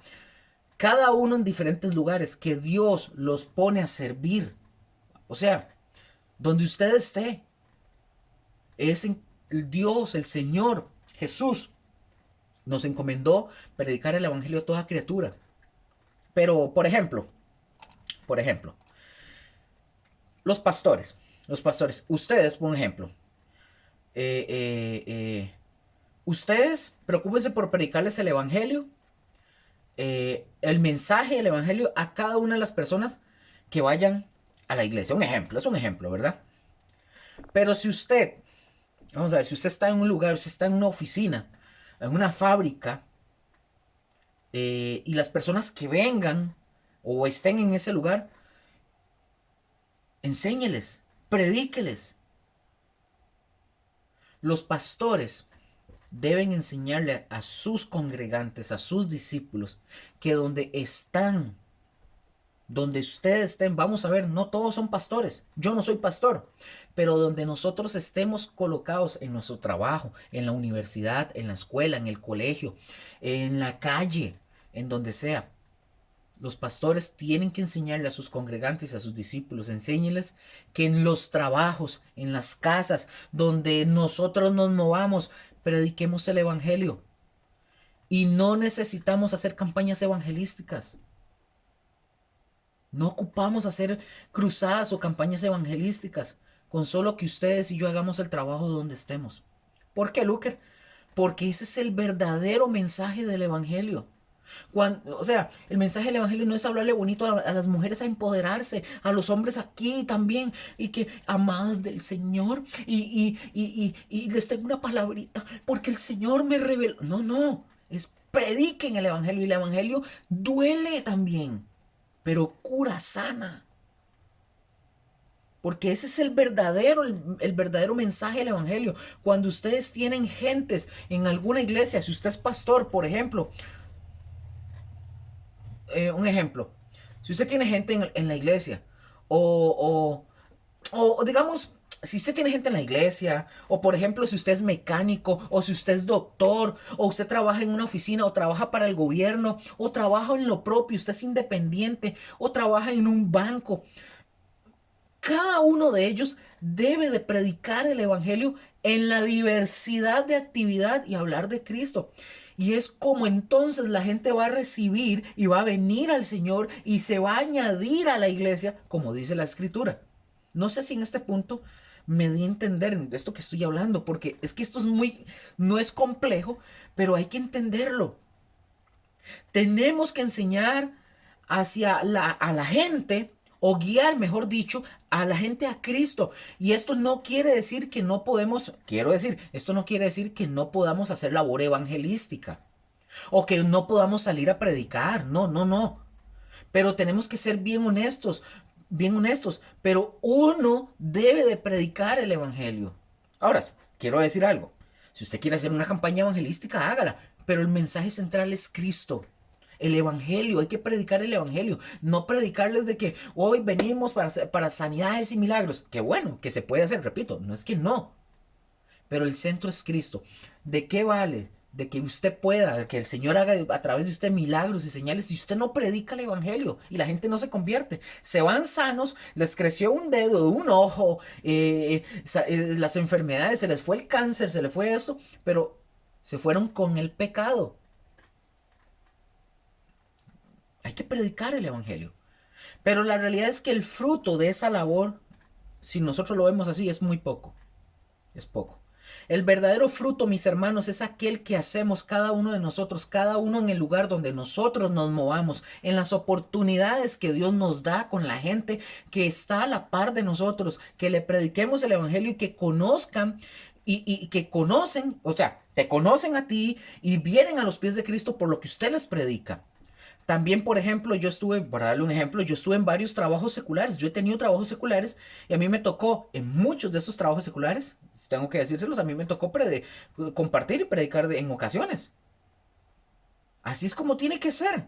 Cada uno en diferentes lugares que Dios los pone a servir. O sea, donde usted esté, es en Dios, el Señor, Jesús, nos encomendó predicar el evangelio a toda criatura. Pero, por ejemplo, los pastores, ustedes, por ejemplo, eh, eh, eh, ustedes preocúpense por predicarles el evangelio, el mensaje del evangelio a cada una de las personas que vayan a la iglesia. Un ejemplo, es un ejemplo, ¿verdad? Pero si usted, vamos a ver, si usted está en un lugar, si está en una oficina, en una fábrica, y las personas que vengan o estén en ese lugar, enséñeles, predíqueles. Los pastores deben enseñarle a sus congregantes, a sus discípulos, que donde están, donde ustedes estén, vamos a ver, no todos son pastores, yo no soy pastor, pero donde nosotros estemos colocados en nuestro trabajo, en la universidad, en la escuela, en el colegio, en la calle, en donde sea, los pastores tienen que enseñarle a sus congregantes, a sus discípulos, enséñeles que en los trabajos, en las casas, donde nosotros nos movamos, prediquemos el evangelio. Y no necesitamos hacer campañas evangelísticas. No ocupamos hacer cruzadas o campañas evangelísticas, con solo que ustedes y yo hagamos el trabajo donde estemos. ¿Por qué, Luker? Porque ese es el verdadero mensaje del evangelio. O sea, el mensaje del evangelio no es hablarle bonito a las mujeres a empoderarse, a los hombres aquí también, y que amadas del Señor, y les tengo una palabrita, porque el Señor me reveló. No, no, es prediquen el evangelio, y el evangelio duele también, pero cura, sana. Porque ese es el verdadero mensaje del evangelio. Cuando ustedes tienen gentes en alguna iglesia, si usted es pastor, por ejemplo, un ejemplo, si usted tiene gente en la iglesia, o, o digamos, si usted tiene gente en la iglesia, o por ejemplo, si usted es mecánico, o si usted es doctor, o usted trabaja en una oficina, o trabaja para el gobierno, o trabaja en lo propio, usted es independiente, o trabaja en un banco, cada uno de ellos debe de predicar el evangelio en la diversidad de actividad y hablar de Cristo. Y es como entonces la gente va a recibir y va a venir al Señor y se va a añadir a la iglesia, como dice la Escritura. No sé si en este punto me di a entender de esto que estoy hablando, porque es que esto es no es complejo, pero hay que entenderlo. Tenemos que enseñar a la gente, o guiar, mejor dicho, a la gente a Cristo. Y esto no quiere decir que no podemos, quiero decir, esto no quiere decir que no podamos hacer labor evangelística o que no podamos salir a predicar. No, no, no. Pero tenemos que ser bien honestos. Pero uno debe de predicar el evangelio. Ahora, quiero decir algo. Si usted quiere hacer una campaña evangelística, hágala. Pero el mensaje central es Cristo. El evangelio, hay que predicar el evangelio, no predicarles de que hoy venimos para sanidades y milagros. Que bueno, que se puede hacer, repito, no es que no, pero el centro es Cristo. ¿De qué vale? De que usted pueda, que el Señor haga a través de usted milagros y señales si usted no predica el evangelio y la gente no se convierte. Se van sanos, les creció un dedo, un ojo, las enfermedades, se les fue el cáncer, se les fue esto, pero se fueron con el pecado. Hay que predicar el evangelio. Pero la realidad es que el fruto de esa labor, si nosotros lo vemos así, es muy poco. Es poco. El verdadero fruto, mis hermanos, es aquel que hacemos cada uno de nosotros, cada uno en el lugar donde nosotros nos movamos, en las oportunidades que Dios nos da con la gente que está a la par de nosotros, que le prediquemos el evangelio y que conozcan y que conocen, o sea, te conocen a ti y vienen a los pies de Cristo por lo que usted les predica. También, por ejemplo, yo estuve, para darle un ejemplo, yo estuve en varios trabajos seculares. Yo he tenido trabajos seculares y a mí me tocó, en muchos de esos trabajos seculares, tengo que decírselos, a mí me tocó compartir y predicar en ocasiones. Así es como tiene que ser.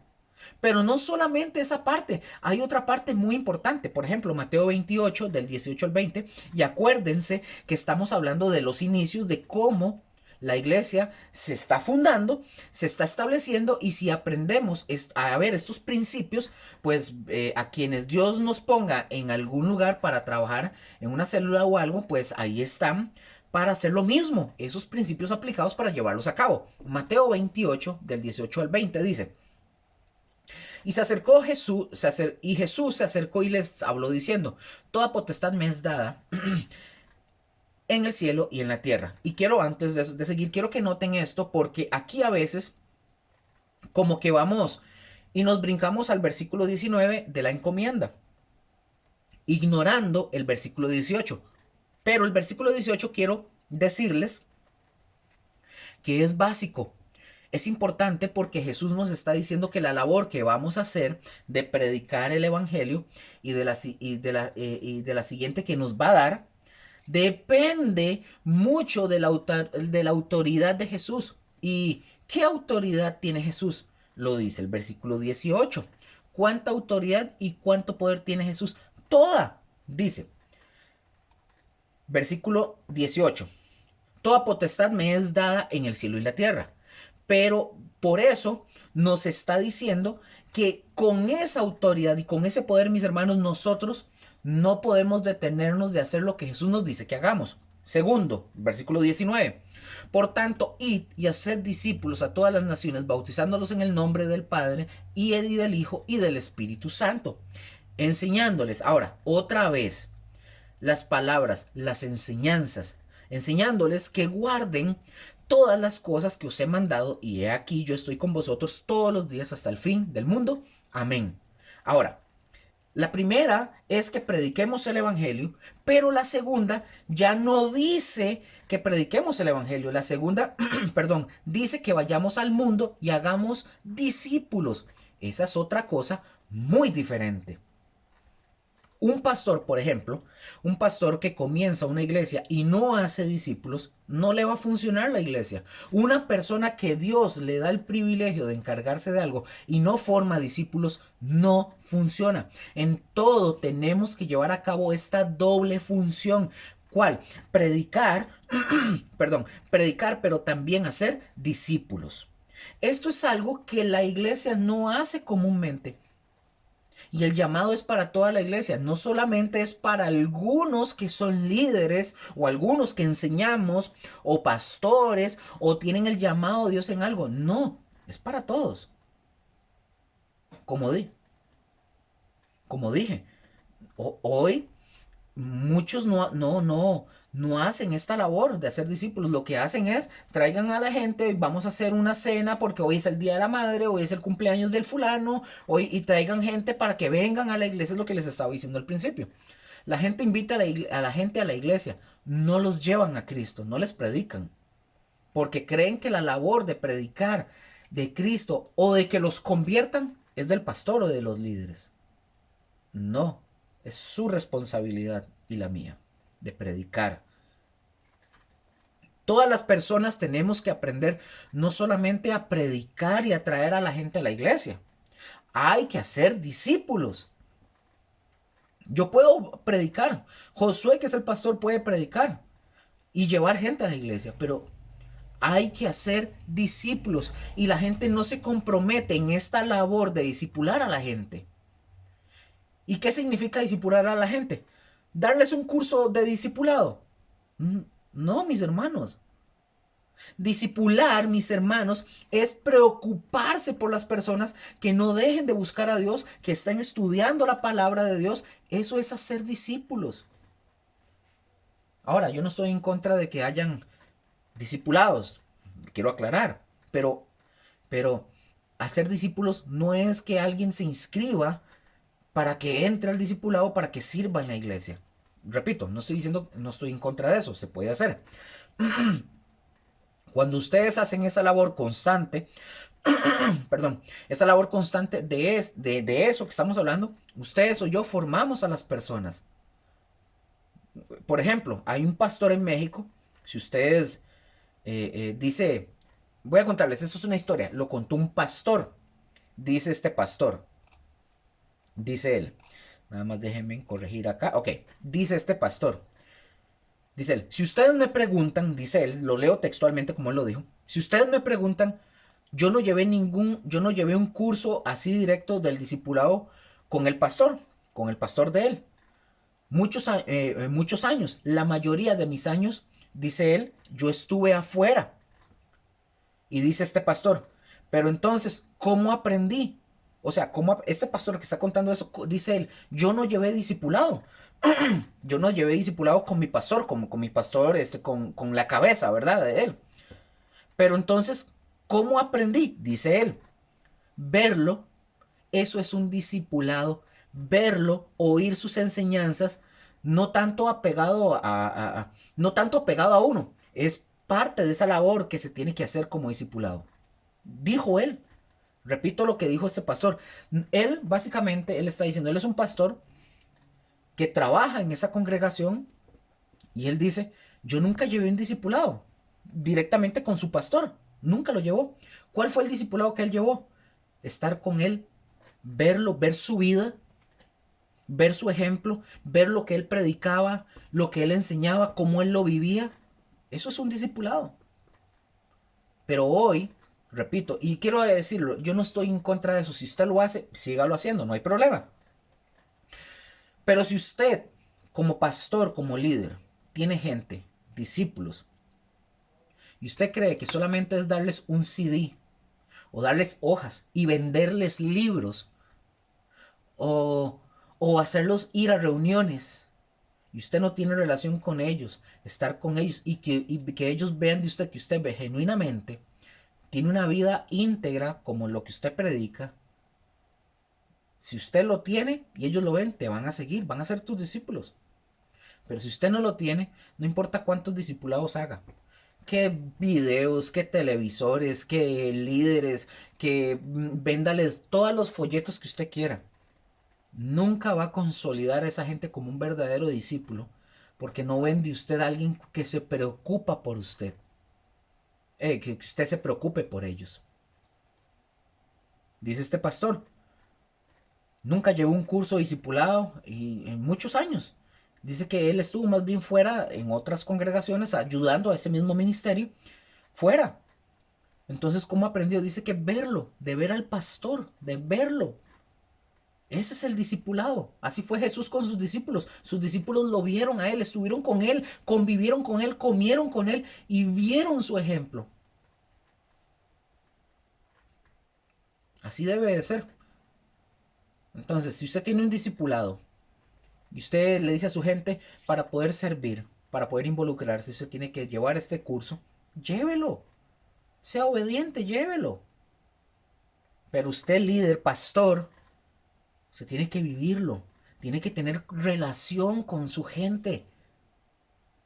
Pero no solamente esa parte, hay otra parte muy importante. Por ejemplo, Mateo 28, del 18 al 20. Y acuérdense que estamos hablando de los inicios, de cómo la iglesia se está fundando, se está estableciendo, y si aprendemos a ver estos principios, pues a quienes Dios nos ponga en algún lugar para trabajar en una célula o algo, pues ahí están para hacer lo mismo, esos principios aplicados para llevarlos a cabo. Mateo 28, del 18 al 20 dice: y se acercó Jesús, y Jesús se acercó y les habló diciendo: toda potestad me es dada en el cielo y en la tierra. Y quiero, antes de seguir, quiero que noten esto, porque aquí a veces como que vamos y nos brincamos al versículo 19 de la encomienda, ignorando el versículo 18. Pero el versículo 18 quiero decirles que es básico. Es importante porque Jesús nos está diciendo que la labor que vamos a hacer de predicar el evangelio y de la siguiente que nos va a dar depende mucho de la autoridad de Jesús. ¿Y qué autoridad tiene Jesús? Lo dice el versículo 18. ¿Cuánta autoridad y cuánto poder tiene Jesús? Toda, dice. Versículo 18. Toda potestad me es dada en el cielo y la tierra. Pero por eso nos está diciendo que con esa autoridad y con ese poder, mis hermanos, nosotros no podemos detenernos de hacer lo que Jesús nos dice que hagamos. Segundo, versículo 19. Por tanto, id y haced discípulos a todas las naciones, bautizándolos en el nombre del Padre y del Hijo y del Espíritu Santo, enseñándoles, ahora, otra vez, las palabras, las enseñanzas, enseñándoles que guarden todas las cosas que os he mandado, y he aquí yo estoy con vosotros todos los días hasta el fin del mundo. Amén. Ahora, la primera es que prediquemos el evangelio, pero la segunda ya no dice que prediquemos el evangelio. La segunda, perdón, dice que vayamos al mundo y hagamos discípulos. Esa es otra cosa muy diferente. Un pastor, por ejemplo, un pastor que comienza una iglesia y no hace discípulos, no le va a funcionar la iglesia. Una persona que Dios le da el privilegio de encargarse de algo y no forma discípulos, no funciona. En todo tenemos que llevar a cabo esta doble función. ¿Cuál? Predicar, perdón, predicar, pero también hacer discípulos. Esto es algo que la iglesia no hace comúnmente. Y el llamado es para toda la iglesia, no solamente es para algunos que son líderes o algunos que enseñamos o pastores o tienen el llamado de Dios en algo. No, es para todos. Como, como dije, hoy muchos no hacen esta labor de hacer discípulos. Lo que hacen es traigan a la gente, vamos a hacer una cena porque hoy es el día de la madre, hoy es el cumpleaños del fulano, hoy, y traigan gente para que vengan a la iglesia. Es lo que les estaba diciendo al principio. La gente invita a la gente a la iglesia, no los llevan a Cristo, no les predican, porque creen que la labor de predicar de Cristo o de que los conviertan es del pastor o de los líderes. No, es su responsabilidad y la mía de predicar. Todas las personas tenemos que aprender no solamente a predicar y a traer a la gente a la iglesia. Hay que hacer discípulos. Yo puedo predicar. Josué, que es el pastor, puede predicar y llevar gente a la iglesia, pero hay que hacer discípulos y la gente no se compromete en esta labor de discipular a la gente. ¿Y qué significa discipular a la gente? ¿Darles un curso de discipulado? No, mis hermanos. Discipular, mis hermanos, es preocuparse por las personas que no dejen de buscar a Dios, que están estudiando la palabra de Dios. Eso es hacer discípulos. Ahora, yo no estoy en contra de que hayan discipulados, quiero aclarar, pero hacer discípulos no es que alguien se inscriba para que entre al discipulado, para que sirva en la iglesia. Repito, no estoy diciendo, no estoy en contra de eso, se puede hacer. Cuando ustedes hacen esa labor constante, perdón, esa labor constante de eso que estamos hablando, ustedes o yo formamos a las personas. Por ejemplo, hay un pastor en México, si ustedes dice, voy a contarles, esto es una historia, lo contó un pastor, dice este pastor, dice él, nada más déjenme corregir acá, ok, dice este pastor, dice él, si ustedes me preguntan, dice él, lo leo textualmente como él lo dijo, si ustedes me preguntan, yo no llevé un curso así directo del discipulado con el pastor de él, muchos años, la mayoría de mis años, dice él, yo estuve afuera. Y dice este pastor, pero entonces, ¿cómo aprendí? O sea, este pastor que está contando eso, dice él, yo no llevé discipulado. Yo no llevé discipulado con mi pastor, como con mi pastor, con la cabeza, ¿verdad? De él. Pero entonces, ¿cómo aprendí? Dice él, verlo, eso es un discipulado, verlo, oír sus enseñanzas, no tanto apegado no tanto apegado a uno, es parte de esa labor que se tiene que hacer como discipulado. Dijo él, repito lo que dijo este pastor, él básicamente, él está diciendo, él es un pastor que trabaja en esa congregación y él dice, yo nunca llevé un discipulado directamente con su pastor, nunca lo llevó. ¿Cuál fue el discipulado que él llevó? Estar con él, verlo, ver su vida, ver su ejemplo, ver lo que él predicaba, lo que él enseñaba, cómo él lo vivía. Eso es un discipulado. Pero hoy, repito, y quiero decirlo, yo no estoy en contra de eso. Si usted lo hace, sígalo haciendo, no hay problema. Pero si usted, como pastor, como líder, tiene gente, discípulos, y usted cree que solamente es darles un CD, o darles hojas, y venderles libros, o hacerlos ir a reuniones, y usted no tiene relación con ellos, estar con ellos, y que ellos vean de usted que usted ve genuinamente, tiene una vida íntegra como lo que usted predica. Si usted lo tiene y ellos lo ven, te van a seguir, van a ser tus discípulos. Pero si usted no lo tiene, no importa cuántos discipulados haga, qué videos, qué televisores, qué líderes, que véndales todos los folletos que usted quiera, nunca va a consolidar a esa gente como un verdadero discípulo, porque no ven de usted a alguien que se preocupa por usted, que usted se preocupe por ellos. Dice este pastor, nunca llevó un curso discipulado y en muchos años. Dice que él estuvo más bien fuera en otras congregaciones ayudando a ese mismo ministerio, fuera. Entonces, ¿cómo aprendió? Dice que verlo, de ver al pastor, de verlo. Ese es el discipulado. Así fue Jesús con sus discípulos. Sus discípulos lo vieron a él, estuvieron con él, convivieron con él, comieron con él y vieron su ejemplo. Así debe de ser. Entonces, si usted tiene un discipulado y usted le dice a su gente, para poder servir, para poder involucrarse, usted tiene que llevar este curso, llévelo. Sea obediente, llévelo. Pero usted, líder, pastor, usted tiene que vivirlo. Tiene que tener relación con su gente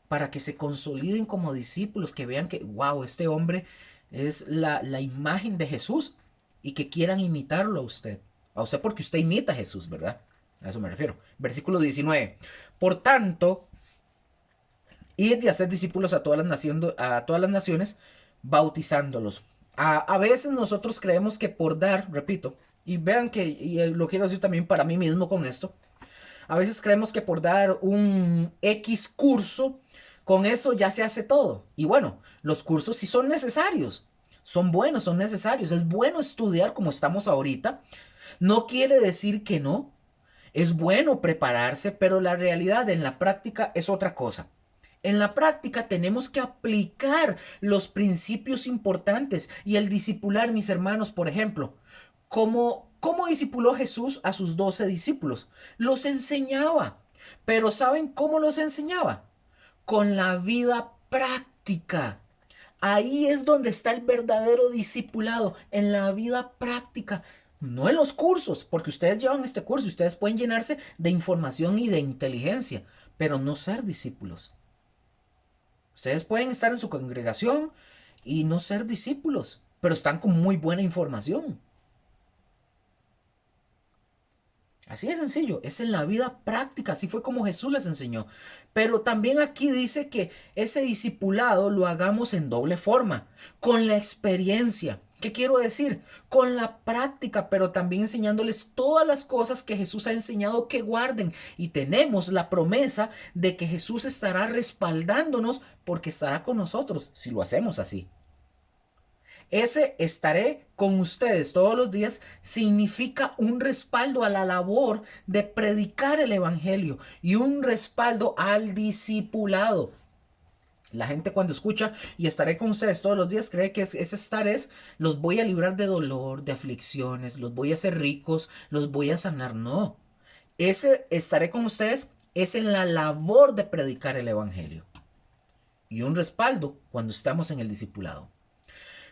para que se consoliden como discípulos, que vean que, wow, este hombre es la imagen de Jesús y que quieran imitarlo a usted. A usted porque usted imita a Jesús, ¿verdad? A eso me refiero. Versículo 19. Por tanto, id y hacer discípulos a todas las naciones, bautizándolos. A veces nosotros creemos que por dar, repito, y vean que, y lo quiero decir también para mí mismo con esto, a veces creemos que por dar un X curso, con eso ya se hace todo. Y bueno, los cursos sí son necesarios, son buenos, son necesarios. Es bueno estudiar como estamos ahorita. No quiere decir que no. Es bueno prepararse, pero la realidad en la práctica es otra cosa. En la práctica tenemos que aplicar los principios importantes y el discipular, mis hermanos, por ejemplo, ¿cómo discipuló Jesús a sus 12 discípulos? Los enseñaba. Pero ¿saben cómo los enseñaba? Con la vida práctica. Ahí es donde está el verdadero discipulado, en la vida práctica. No en los cursos, porque ustedes llevan este curso y ustedes pueden llenarse de información y de inteligencia, pero no ser discípulos. Ustedes pueden estar en su congregación y no ser discípulos, pero están con muy buena información. Así de sencillo, es en la vida práctica, así fue como Jesús les enseñó. Pero también aquí dice que ese discipulado lo hagamos en doble forma, con la experiencia. ¿Qué quiero decir? Con la práctica, pero también enseñándoles todas las cosas que Jesús ha enseñado que guarden. Y tenemos la promesa de que Jesús estará respaldándonos porque estará con nosotros si lo hacemos así. Ese estaré con ustedes todos los días significa un respaldo a la labor de predicar el Evangelio y un respaldo al discipulado. La gente cuando escucha y estaré con ustedes todos los días cree que ese estar es los voy a librar de dolor, de aflicciones, los voy a hacer ricos, los voy a sanar. No, ese estaré con ustedes es en la labor de predicar el Evangelio y un respaldo cuando estamos en el discipulado.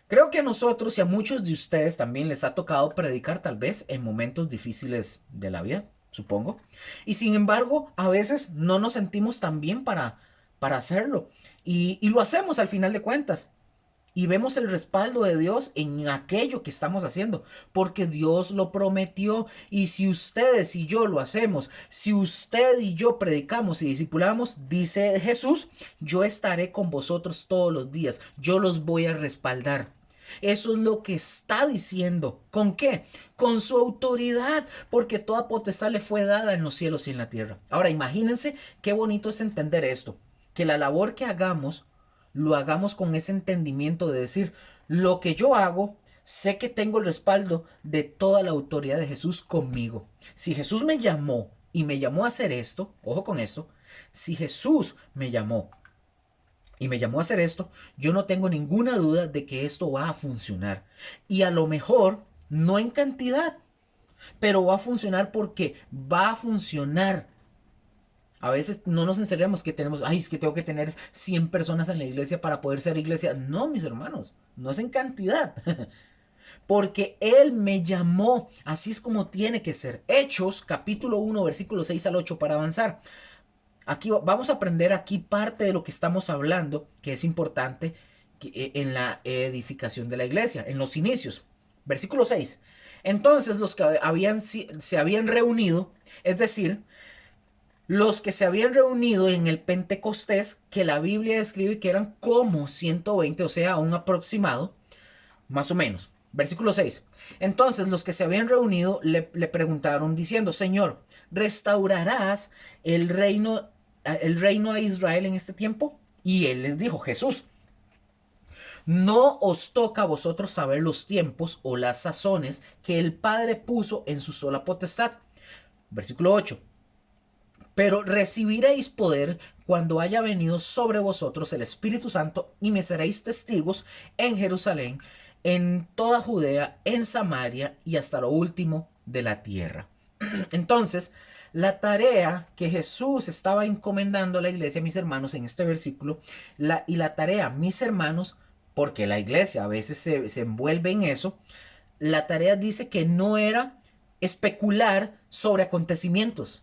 Creo que a nosotros y a muchos de ustedes también les ha tocado predicar tal vez en momentos difíciles de la vida, supongo. Y sin embargo, a veces no nos sentimos tan bien para hacerlo. Y lo hacemos al final de cuentas. Y vemos el respaldo de Dios en aquello que estamos haciendo, porque Dios lo prometió. Y si ustedes y yo lo hacemos, si usted y yo predicamos y discipulamos, dice Jesús, yo estaré con vosotros todos los días, yo los voy a respaldar. Eso es lo que está diciendo. ¿Con qué? Con su autoridad, porque toda potestad le fue dada en los cielos y en la tierra. Ahora, imagínense qué bonito es entender esto, que la labor que hagamos lo hagamos con ese entendimiento de decir, lo que yo hago, sé que tengo el respaldo de toda la autoridad de Jesús conmigo. Si Jesús me llamó y me llamó a hacer esto, ojo con esto, si Jesús me llamó y me llamó a hacer esto, yo no tengo ninguna duda de que esto va a funcionar. Y a lo mejor no en cantidad, pero va a funcionar porque va a funcionar. A veces no nos encerramos que tenemos, ay, es que tengo que tener 100 personas en la iglesia para poder ser iglesia. No, mis hermanos, no es en cantidad. Porque Él me llamó, así es como tiene que ser. Hechos, capítulo 1, versículo 6 al 8 para avanzar. Aquí vamos a aprender aquí parte de lo que estamos hablando, que es importante en la edificación de la iglesia, en los inicios. Versículo 6. Entonces los que se habían reunido, es decir, los que se habían reunido en el Pentecostés, que la Biblia describe que eran como 120, o sea, un aproximado, más o menos. Versículo 6. Entonces los que se habían reunido le preguntaron diciendo, Señor, ¿restaurarás el reino a Israel en este tiempo? Y él les dijo, Jesús, no os toca a vosotros saber los tiempos o las sazones que el Padre puso en su sola potestad. Versículo 8. Pero recibiréis poder cuando haya venido sobre vosotros el Espíritu Santo y me seréis testigos en Jerusalén, en toda Judea, en Samaria y hasta lo último de la tierra. Entonces, la tarea que Jesús estaba encomendando a la iglesia, mis hermanos, en este versículo, y la tarea, mis hermanos, porque la iglesia a veces se envuelve en eso, la tarea dice que no era especular sobre acontecimientos.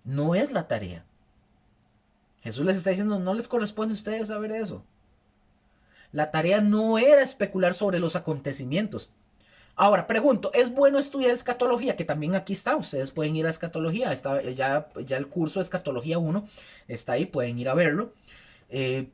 No es la tarea. Jesús les está diciendo, no les corresponde a ustedes saber eso. La tarea no era especular sobre los acontecimientos. Ahora, pregunto, ¿es bueno estudiar escatología? Que también aquí está, ustedes pueden ir a escatología, está, ya el curso de escatología 1 está ahí, pueden ir a verlo.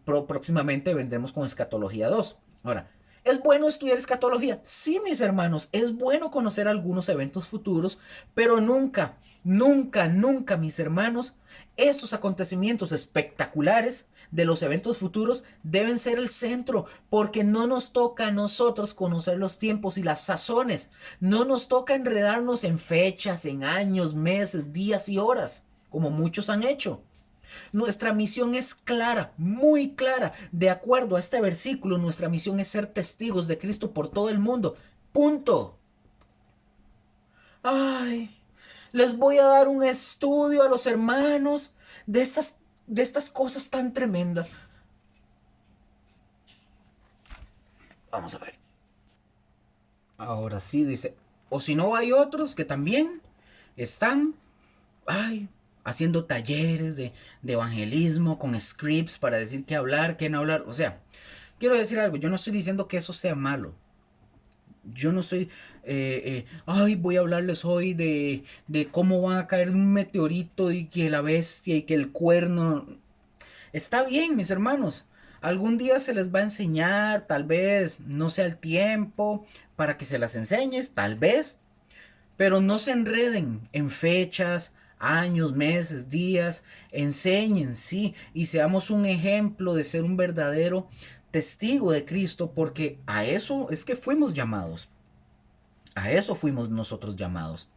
Próximamente vendremos con escatología 2. Ahora, ¿es bueno estudiar escatología? Sí, mis hermanos, es bueno conocer algunos eventos futuros, pero nunca, nunca, nunca, mis hermanos, estos acontecimientos espectaculares de los eventos futuros deben ser el centro, porque no nos toca a nosotros conocer los tiempos y las sazones. No nos toca enredarnos en fechas, en años, meses, días y horas, como muchos han hecho. Nuestra misión es clara, muy clara. De acuerdo a este versículo, nuestra misión es ser testigos de Cristo por todo el mundo. Punto. Ay, les voy a dar un estudio a los hermanos de estas cosas tan tremendas. Vamos a ver. Ahora sí, dice. O si no, hay otros que también están haciendo talleres de evangelismo con scripts para decir qué hablar, qué no hablar. O sea, quiero decir algo. Yo no estoy diciendo que eso sea malo. Yo no estoy, voy a hablarles hoy de cómo va a caer un meteorito y que la bestia y que el cuerno. Está bien, mis hermanos. Algún día se les va a enseñar, tal vez no sea el tiempo para que se las enseñes, tal vez. Pero no se enreden en fechas, años, meses, días. Enseñen, sí, y seamos un ejemplo de ser un verdadero testigo de Cristo, porque a eso es que fuimos llamados. A eso fuimos nosotros llamados.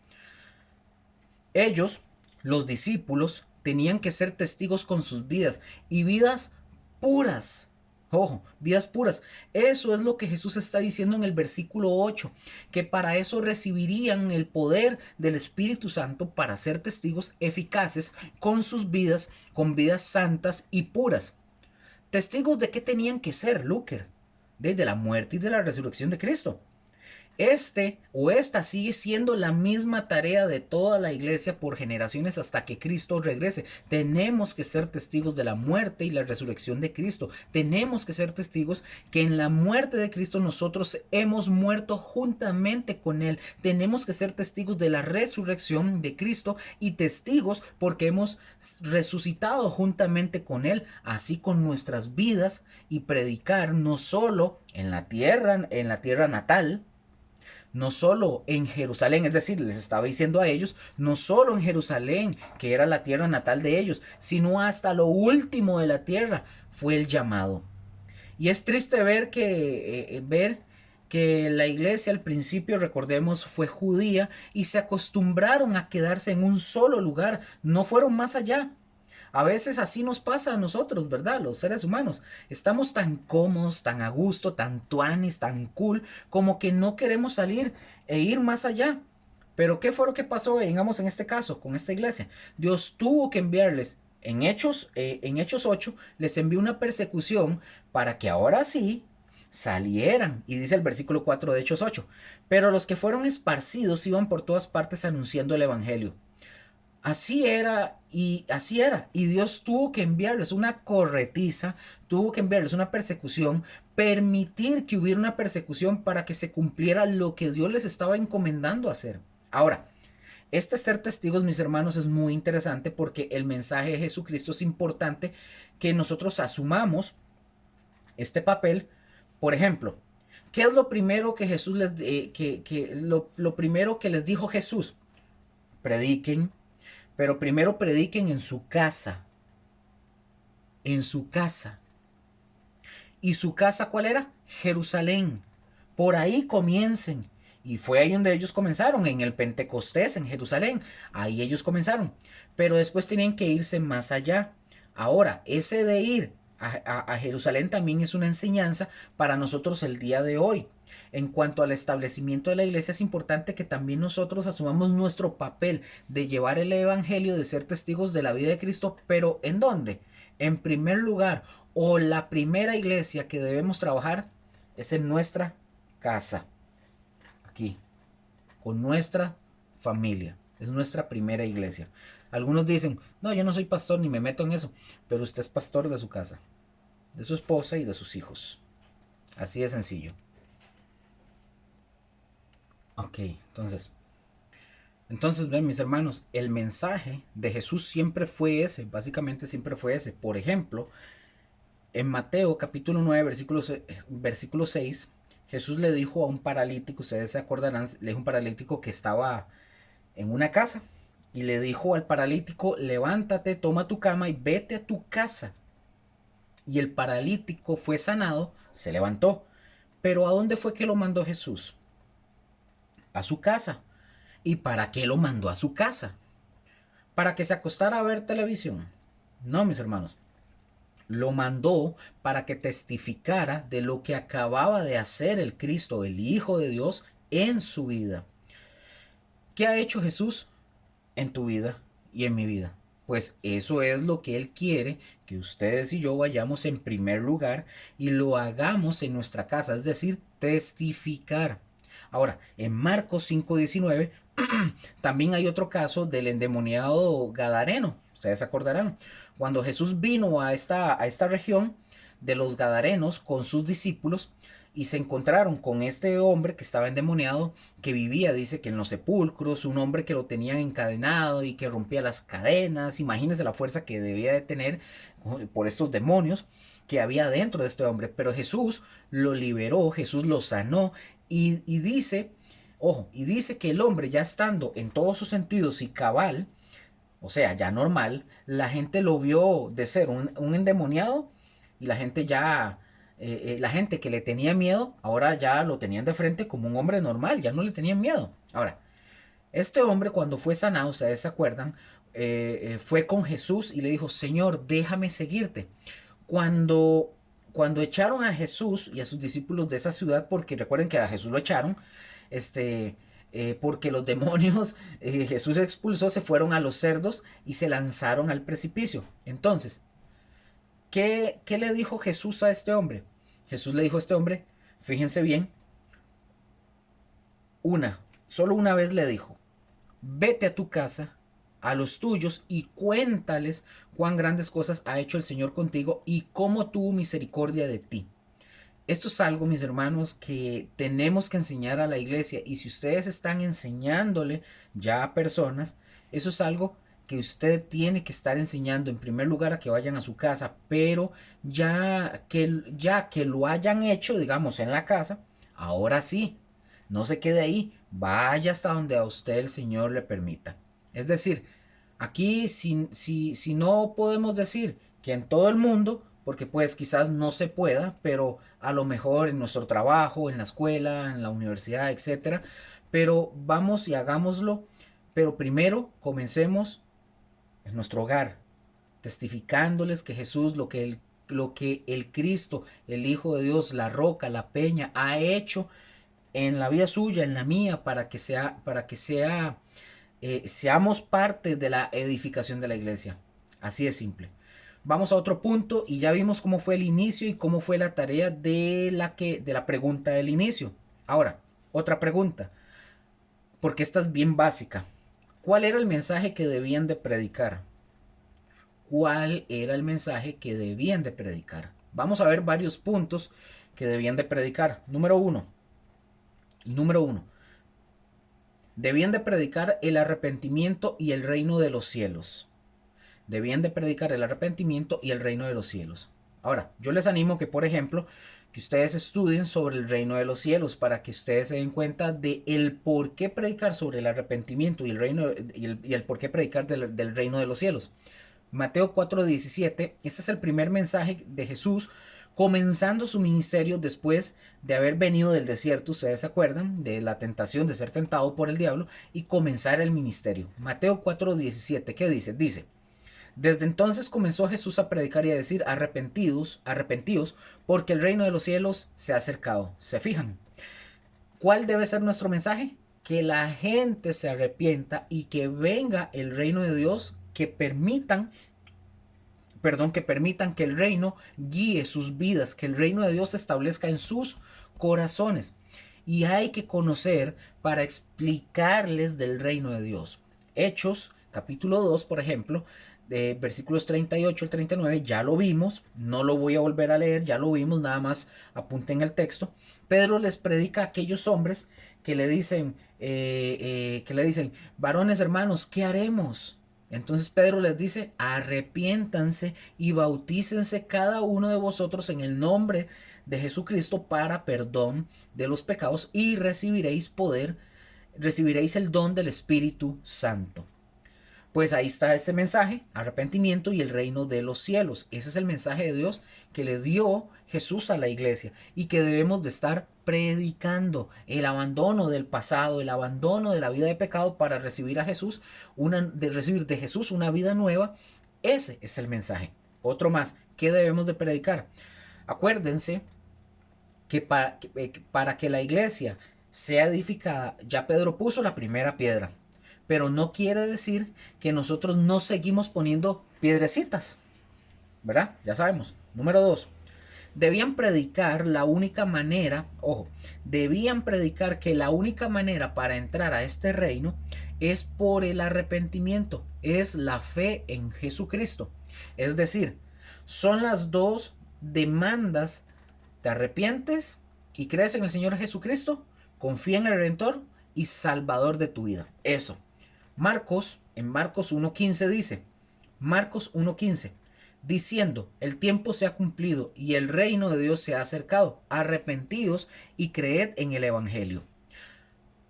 Ellos, los discípulos, tenían que ser testigos con sus vidas y vidas puras. Ojo, vidas puras. Eso es lo que Jesús está diciendo en el versículo 8, que para eso recibirían el poder del Espíritu Santo para ser testigos eficaces con sus vidas, con vidas santas y puras. ¿Testigos de qué tenían que ser, Luker? De la muerte y de la resurrección de Cristo. Esta sigue siendo la misma tarea de toda la iglesia por generaciones hasta que Cristo regrese. Tenemos que ser testigos de la muerte y la resurrección de Cristo. Tenemos que ser testigos que en la muerte de Cristo nosotros hemos muerto juntamente con Él. Tenemos que ser testigos de la resurrección de Cristo y testigos porque hemos resucitado juntamente con Él, así con nuestras vidas, y predicar no solo en la tierra natal, no solo en Jerusalén, es decir, les estaba diciendo a ellos, no solo en Jerusalén, que era la tierra natal de ellos, sino hasta lo último de la tierra fue el llamado. Y es triste ver que la iglesia al principio, recordemos, fue judía y se acostumbraron a quedarse en un solo lugar, no fueron más allá. A veces así nos pasa a nosotros, ¿verdad? Los seres humanos. Estamos tan cómodos, tan a gusto, tan tuanis, tan cool, como que no queremos salir e ir más allá. Pero ¿qué fue lo que pasó, digamos, en este caso, con esta iglesia? Dios tuvo que enviarles, en Hechos 8, les envió una persecución para que ahora sí salieran. Y dice el versículo 4 de Hechos 8. Pero los que fueron esparcidos iban por todas partes anunciando el evangelio. Así era, y Dios tuvo que enviarles una corretiza, tuvo que enviarles una persecución, permitir que hubiera una persecución para que se cumpliera lo que Dios les estaba encomendando hacer. Ahora, este ser testigos, mis hermanos, es muy interesante porque el mensaje de Jesucristo es importante que nosotros asumamos este papel. Por ejemplo, ¿qué es lo primero que Jesús lo primero que les dijo Jesús? Prediquen. Pero primero prediquen en su casa. En su casa. ¿Y su casa cuál era? Jerusalén. Por ahí comiencen. Y fue ahí donde ellos comenzaron, en el Pentecostés, en Jerusalén. Ahí ellos comenzaron. Pero después tenían que irse más allá. Ahora, ese de ir a Jerusalén también es una enseñanza para nosotros el día de hoy. En cuanto al establecimiento de la iglesia, es importante que también nosotros asumamos nuestro papel de llevar el evangelio, de ser testigos de la vida de Cristo, pero ¿en dónde? En primer lugar, o la primera iglesia que debemos trabajar es en nuestra casa, aquí, con nuestra familia. Es nuestra primera iglesia. Algunos dicen, no, yo no soy pastor ni me meto en eso, pero usted es pastor de su casa, de su esposa y de sus hijos. Así de sencillo. Ok, entonces ven, mis hermanos, el mensaje de Jesús siempre fue ese, básicamente siempre fue ese. Por ejemplo, en Mateo capítulo 9, versículo 6, Jesús le dijo a un paralítico, ustedes se acordarán, le dijo a un paralítico que estaba en una casa y le dijo al paralítico, levántate, toma tu cama y vete a tu casa. Y el paralítico fue sanado, se levantó. Pero ¿a dónde fue que lo mandó Jesús? A su casa. ¿Y para qué lo mandó a su casa? Para que se acostara a ver televisión. No, mis hermanos. Lo mandó para que testificara de lo que acababa de hacer el Cristo, el Hijo de Dios, en su vida. ¿Qué ha hecho Jesús en tu vida y en mi vida? Pues eso es lo que Él quiere, que ustedes y yo vayamos en primer lugar y lo hagamos en nuestra casa, es decir, testificar. Ahora, en Marcos 5:19 también hay otro caso del endemoniado Gadareno. Ustedes se acordarán. Cuando Jesús vino a esta región de los Gadarenos con sus discípulos y se encontraron con este hombre que estaba endemoniado, que vivía, dice que en los sepulcros, un hombre que lo tenían encadenado y que rompía las cadenas. Imagínense la fuerza que debía de tener por estos demonios que había dentro de este hombre. Pero Jesús lo liberó, Jesús lo sanó y dice, ojo, y dice que el hombre ya estando en todos sus sentidos y cabal, o sea, ya normal, la gente lo vio de ser un endemoniado y la gente ya, la gente que le tenía miedo, ahora ya lo tenían de frente como un hombre normal, ya no le tenían miedo. Ahora, este hombre cuando fue sanado, ustedes se acuerdan, fue con Jesús y le dijo, Señor, déjame seguirte. Cuando, cuando echaron a Jesús y a sus discípulos de esa ciudad, porque recuerden que a Jesús lo echaron, este, porque los demonios Jesús expulsó, se fueron a los cerdos y se lanzaron al precipicio. Entonces, ¿qué le dijo Jesús a este hombre? Jesús le dijo a este hombre, fíjense bien, solo una vez le dijo, vete a tu casa, a los tuyos y cuéntales cuán grandes cosas ha hecho el Señor contigo y cómo tuvo misericordia de ti. Esto es algo, mis hermanos, que tenemos que enseñar a la iglesia. Y si ustedes están enseñándole ya a personas, eso es algo que usted tiene que estar enseñando en primer lugar a que vayan a su casa. Pero ya que lo hayan hecho, digamos, en la casa, ahora sí, no se quede ahí. Vaya hasta donde a usted el Señor le permita. Es decir, aquí si no podemos decir que en todo el mundo, porque pues quizás no se pueda, pero a lo mejor en nuestro trabajo, en la escuela, en la universidad, etcétera. Pero vamos y hagámoslo. Pero primero comencemos en nuestro hogar, testificándoles que Jesús, lo que el Cristo, el Hijo de Dios, la roca, la peña, ha hecho en la vida suya, en la mía, seamos parte de la edificación de la iglesia. Así de simple. Vamos a otro punto y ya vimos cómo fue el inicio y cómo fue la tarea de la pregunta del inicio. Ahora, otra pregunta, porque esta es bien básica. ¿Cuál era el mensaje que debían de predicar? ¿Cuál era el mensaje que debían de predicar? Vamos a ver varios puntos que debían de predicar. Número uno, debían de predicar el arrepentimiento y el reino de los cielos. Debían de predicar el arrepentimiento y el reino de los cielos. Ahora, yo les animo que, por ejemplo, que ustedes estudien sobre el reino de los cielos para que ustedes se den cuenta de el por qué predicar sobre el arrepentimiento y el reino y el por qué predicar del reino de los cielos. Mateo 4:17, este es el primer mensaje de Jesús comenzando su ministerio después de haber venido del desierto, ustedes se acuerdan, de la tentación de ser tentado por el diablo y comenzar el ministerio. Mateo 4:17, ¿qué dice? Dice, desde entonces comenzó Jesús a predicar y a decir, arrepentidos, arrepentidos, porque el reino de los cielos se ha acercado. ¿Se fijan? ¿Cuál debe ser nuestro mensaje? Que la gente se arrepienta y que venga el reino de Dios, que permitan que el reino guíe sus vidas, que el reino de Dios se establezca en sus corazones. Y hay que conocer para explicarles del reino de Dios. Hechos, capítulo 2, por ejemplo, de versículos 38 al 39, ya lo vimos, no lo voy a volver a leer, ya lo vimos, nada más apunten el texto. Pedro les predica a aquellos hombres que le dicen, varones hermanos, ¿qué haremos? Entonces Pedro les dice, arrepiéntanse y bautícense cada uno de vosotros en el nombre de Jesucristo para perdón de los pecados y recibiréis el don del Espíritu Santo. Pues ahí está ese mensaje, arrepentimiento y el reino de los cielos. Ese es el mensaje de Dios que le dio Jesús a la iglesia y que debemos de estar predicando. El abandono del pasado, el abandono de la vida de pecado para recibir a Jesús, recibir de Jesús una vida nueva Ese es el mensaje. Otro más, ¿qué debemos de predicar? Acuérdense que para que la iglesia sea edificada, ya Pedro puso la primera piedra, pero no quiere decir que nosotros no seguimos poniendo piedrecitas, ¿verdad? Ya sabemos. Número 2, debían predicar la única manera, ojo, debían predicar que la única manera para entrar a este reino es por el arrepentimiento, es la fe en Jesucristo. Es decir, son las dos demandas: te arrepientes y crees en el Señor Jesucristo, confía en el Redentor y Salvador de tu vida. Eso. En Marcos 1.15 dice, Marcos 1.15, diciendo, el tiempo se ha cumplido y el reino de Dios se ha acercado. Arrepentíos y creed en el Evangelio.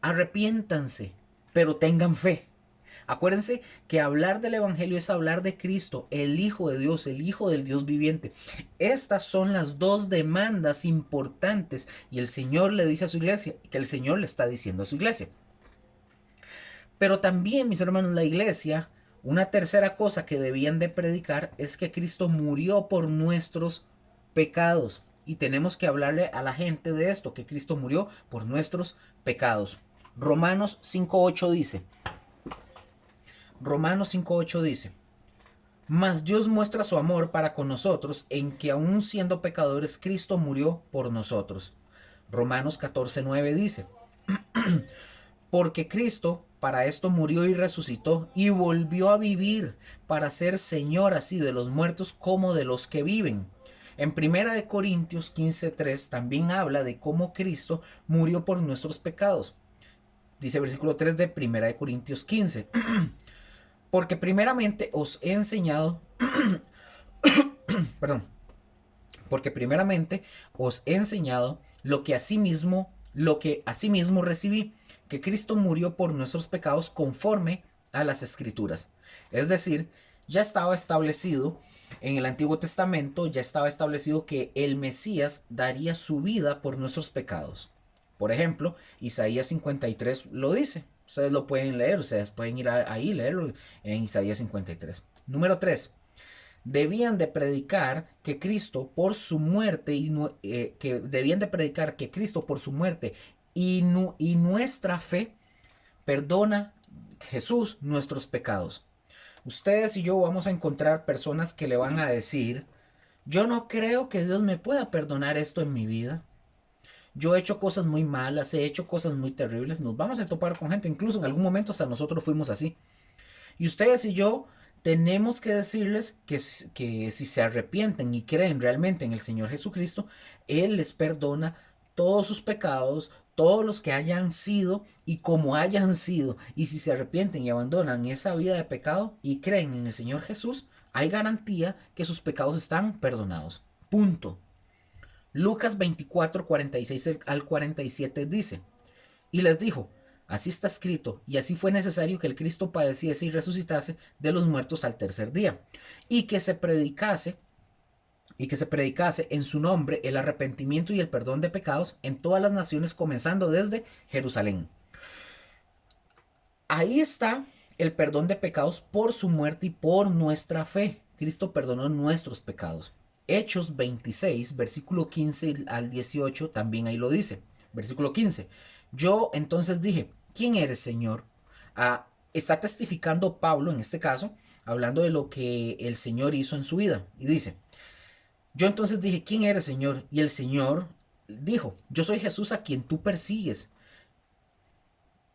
Arrepiéntanse, pero tengan fe. Acuérdense que hablar del Evangelio es hablar de Cristo, el Hijo de Dios, el Hijo del Dios viviente. Estas son las dos demandas importantes y el Señor le dice a su iglesia, que el Señor le está diciendo a su iglesia. Pero también, mis hermanos, la iglesia, una tercera cosa que debían de predicar es que Cristo murió por nuestros pecados. Y tenemos que hablarle a la gente de esto, que Cristo murió por nuestros pecados. Romanos 5.8 dice, Romanos 5.8 dice, mas Dios muestra su amor para con nosotros en que aun siendo pecadores, Cristo murió por nosotros. Romanos 14.9 dice, porque Cristo para esto murió y resucitó y volvió a vivir para ser Señor así de los muertos como de los que viven. En 1 Corintios 15.3 también habla de cómo Cristo murió por nuestros pecados. Dice versículo 3 de 1 Corintios 15. Porque primeramente os he enseñado, perdón, porque primeramente os he enseñado lo que asimismo recibí, que Cristo murió por nuestros pecados conforme a las Escrituras. Es decir, ya estaba establecido en el Antiguo Testamento, ya estaba establecido que el Mesías daría su vida por nuestros pecados. Por ejemplo, Isaías 53 lo dice. Ustedes lo pueden leer, ustedes pueden ir ahí y leerlo en Isaías 53. Número 3. Debían de predicar que Cristo por su muerte y nuestra fe perdona Jesús nuestros pecados. Ustedes y yo vamos a encontrar personas que le van a decir, yo no creo que Dios me pueda perdonar esto en mi vida. Yo he hecho cosas muy malas, he hecho cosas muy terribles. Nos vamos a topar con gente, incluso en algún momento hasta nosotros fuimos así. Y ustedes y yo tenemos que decirles que si se arrepienten y creen realmente en el Señor Jesucristo, Él les perdona todos sus pecados, todos los que hayan sido y como hayan sido. Y si se arrepienten y abandonan esa vida de pecado y creen en el Señor Jesús, hay garantía que sus pecados están perdonados. Punto. Lucas 24, 46 al 47 dice, y les dijo, así está escrito, y así fue necesario que el Cristo padeciese y resucitase de los muertos al tercer día, y que se predicase en su nombre el arrepentimiento y el perdón de pecados en todas las naciones, comenzando desde Jerusalén. Ahí está el perdón de pecados por su muerte y por nuestra fe. Cristo perdonó nuestros pecados. Hechos 26, versículo 15 al 18, también ahí lo dice. Versículo 15. Yo entonces dije, ¿quién eres, Señor? Está testificando Pablo en este caso, hablando de lo que el Señor hizo en su vida. Y dice, yo entonces dije, ¿quién eres, Señor? Y el Señor dijo, yo soy Jesús a quien tú persigues.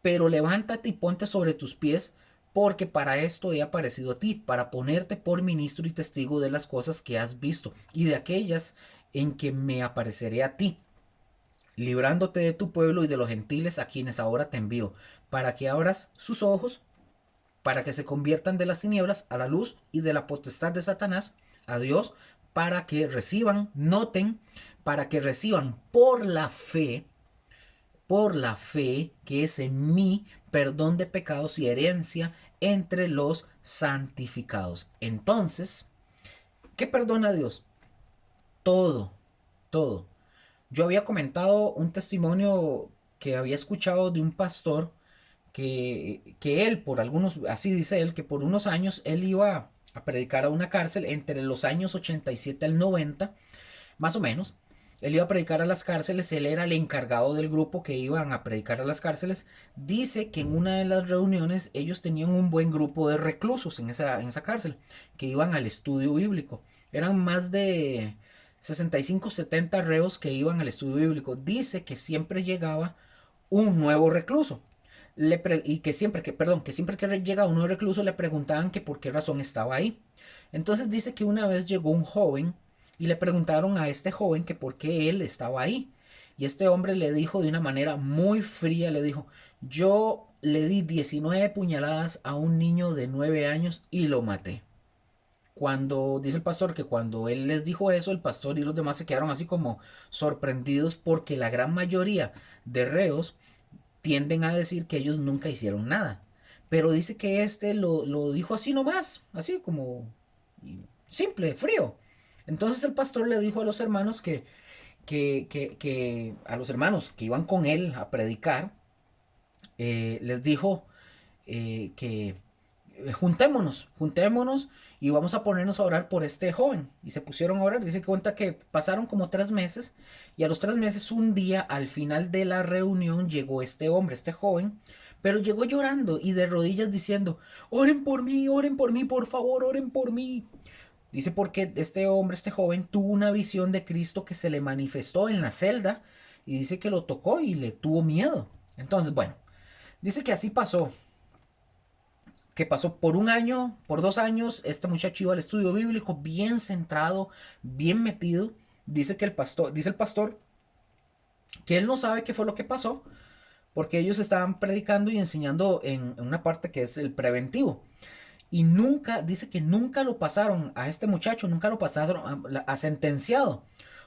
Pero levántate y ponte sobre tus pies, porque para esto he aparecido a ti, para ponerte por ministro y testigo de las cosas que has visto y de aquellas en que me apareceré a ti, librándote de tu pueblo y de los gentiles a quienes ahora te envío, para que abras sus ojos, para que se conviertan de las tinieblas a la luz y de la potestad de Satanás a Dios, para que reciban, noten, para que reciban por la fe que es en mí, perdón de pecados y herencia entre los santificados. Entonces, ¿qué perdona Dios? Todo, todo. Yo había comentado un testimonio que había escuchado de un pastor que él, por algunos, así dice él, que por unos años él iba a predicar a una cárcel entre los años 87 al 90, más o menos. Él iba a predicar a las cárceles, él era el encargado del grupo que iban a predicar a las cárceles. Dice que en una de las reuniones ellos tenían un buen grupo de reclusos en esa cárcel, que iban al estudio bíblico. Eran más de 65, 70 reos que iban al estudio bíblico. Dice que siempre llegaba un nuevo recluso. Y que siempre que llegaba un nuevo recluso le preguntaban que por qué razón estaba ahí. Entonces dice que una vez llegó un joven y le preguntaron a este joven que por qué él estaba ahí. Y este hombre le dijo de una manera muy fría, le dijo, yo le di 19 puñaladas a un niño de 9 años y lo maté. Cuando dice el pastor que cuando él les dijo eso, el pastor y los demás se quedaron así como sorprendidos porque la gran mayoría de reos tienden a decir que ellos nunca hicieron nada. Pero dice que este lo dijo así nomás, así como simple, frío. Entonces el pastor le dijo a los hermanos que a los hermanos que iban con él a predicar, les dijo que juntémonos y vamos a ponernos a orar por este joven. Y se pusieron a orar. Dice que cuenta que pasaron como 3 meses y a los 3 meses, un día, al final de la reunión, llegó este hombre, este joven, pero llegó llorando y de rodillas diciendo, oren por mí, por favor, oren por mí. Dice porque este hombre, este joven, tuvo una visión de Cristo que se le manifestó en la celda y dice que lo tocó y le tuvo miedo. Entonces, bueno, dice que así pasó, que pasó por 1 año, por 2 años, este muchacho iba al estudio bíblico bien centrado, bien metido. Dice el pastor que él no sabe qué fue lo que pasó, porque ellos estaban predicando y enseñando en una parte que es el preventivo. Y nunca, dice que nunca lo pasaron a este muchacho, nunca lo pasaron a sentenciado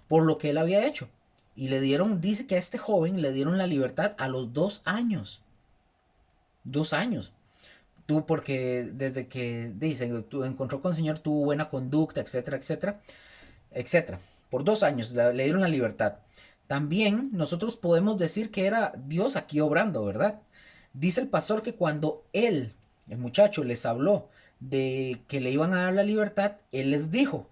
por lo que él había hecho. Y le dieron, dice que a este joven le dieron la libertad a los 2 años. 2 años. Tú, porque desde que dicen, tú encontró con el Señor, tuvo buena conducta, etcétera, etcétera, etcétera. Por 2 años le dieron la libertad. También nosotros podemos decir que era Dios aquí obrando, ¿verdad? Dice el pastor que cuando el muchacho, les habló de que le iban a dar la libertad, él les dijo,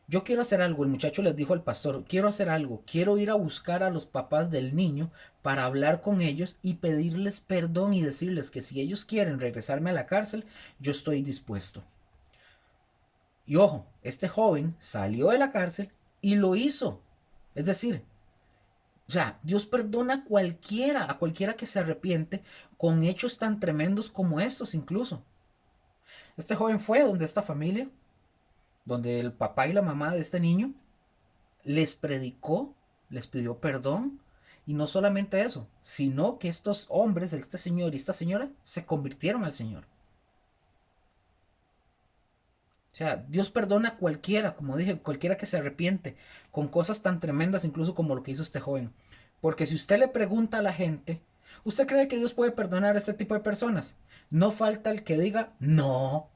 yo quiero hacer algo. El muchacho les dijo al pastor, quiero hacer algo, quiero ir a buscar a los papás del niño para hablar con ellos y pedirles perdón y decirles que si ellos quieren regresarme a la cárcel, yo estoy dispuesto. Y ojo, este joven salió de la cárcel y lo hizo. Es decir, o sea, Dios perdona a cualquiera que se arrepiente con hechos tan tremendos como estos incluso. Este joven fue donde esta familia, donde el papá y la mamá de este niño, les predicó, les pidió perdón, y no solamente eso, sino que estos hombres, este señor y esta señora, se convirtieron al Señor. O sea, Dios perdona a cualquiera, como dije, cualquiera que se arrepiente, con cosas tan tremendas incluso como lo que hizo este joven. Porque si usted le pregunta a la gente, ¿usted cree que Dios puede perdonar a este tipo de personas? No falta el que diga, no.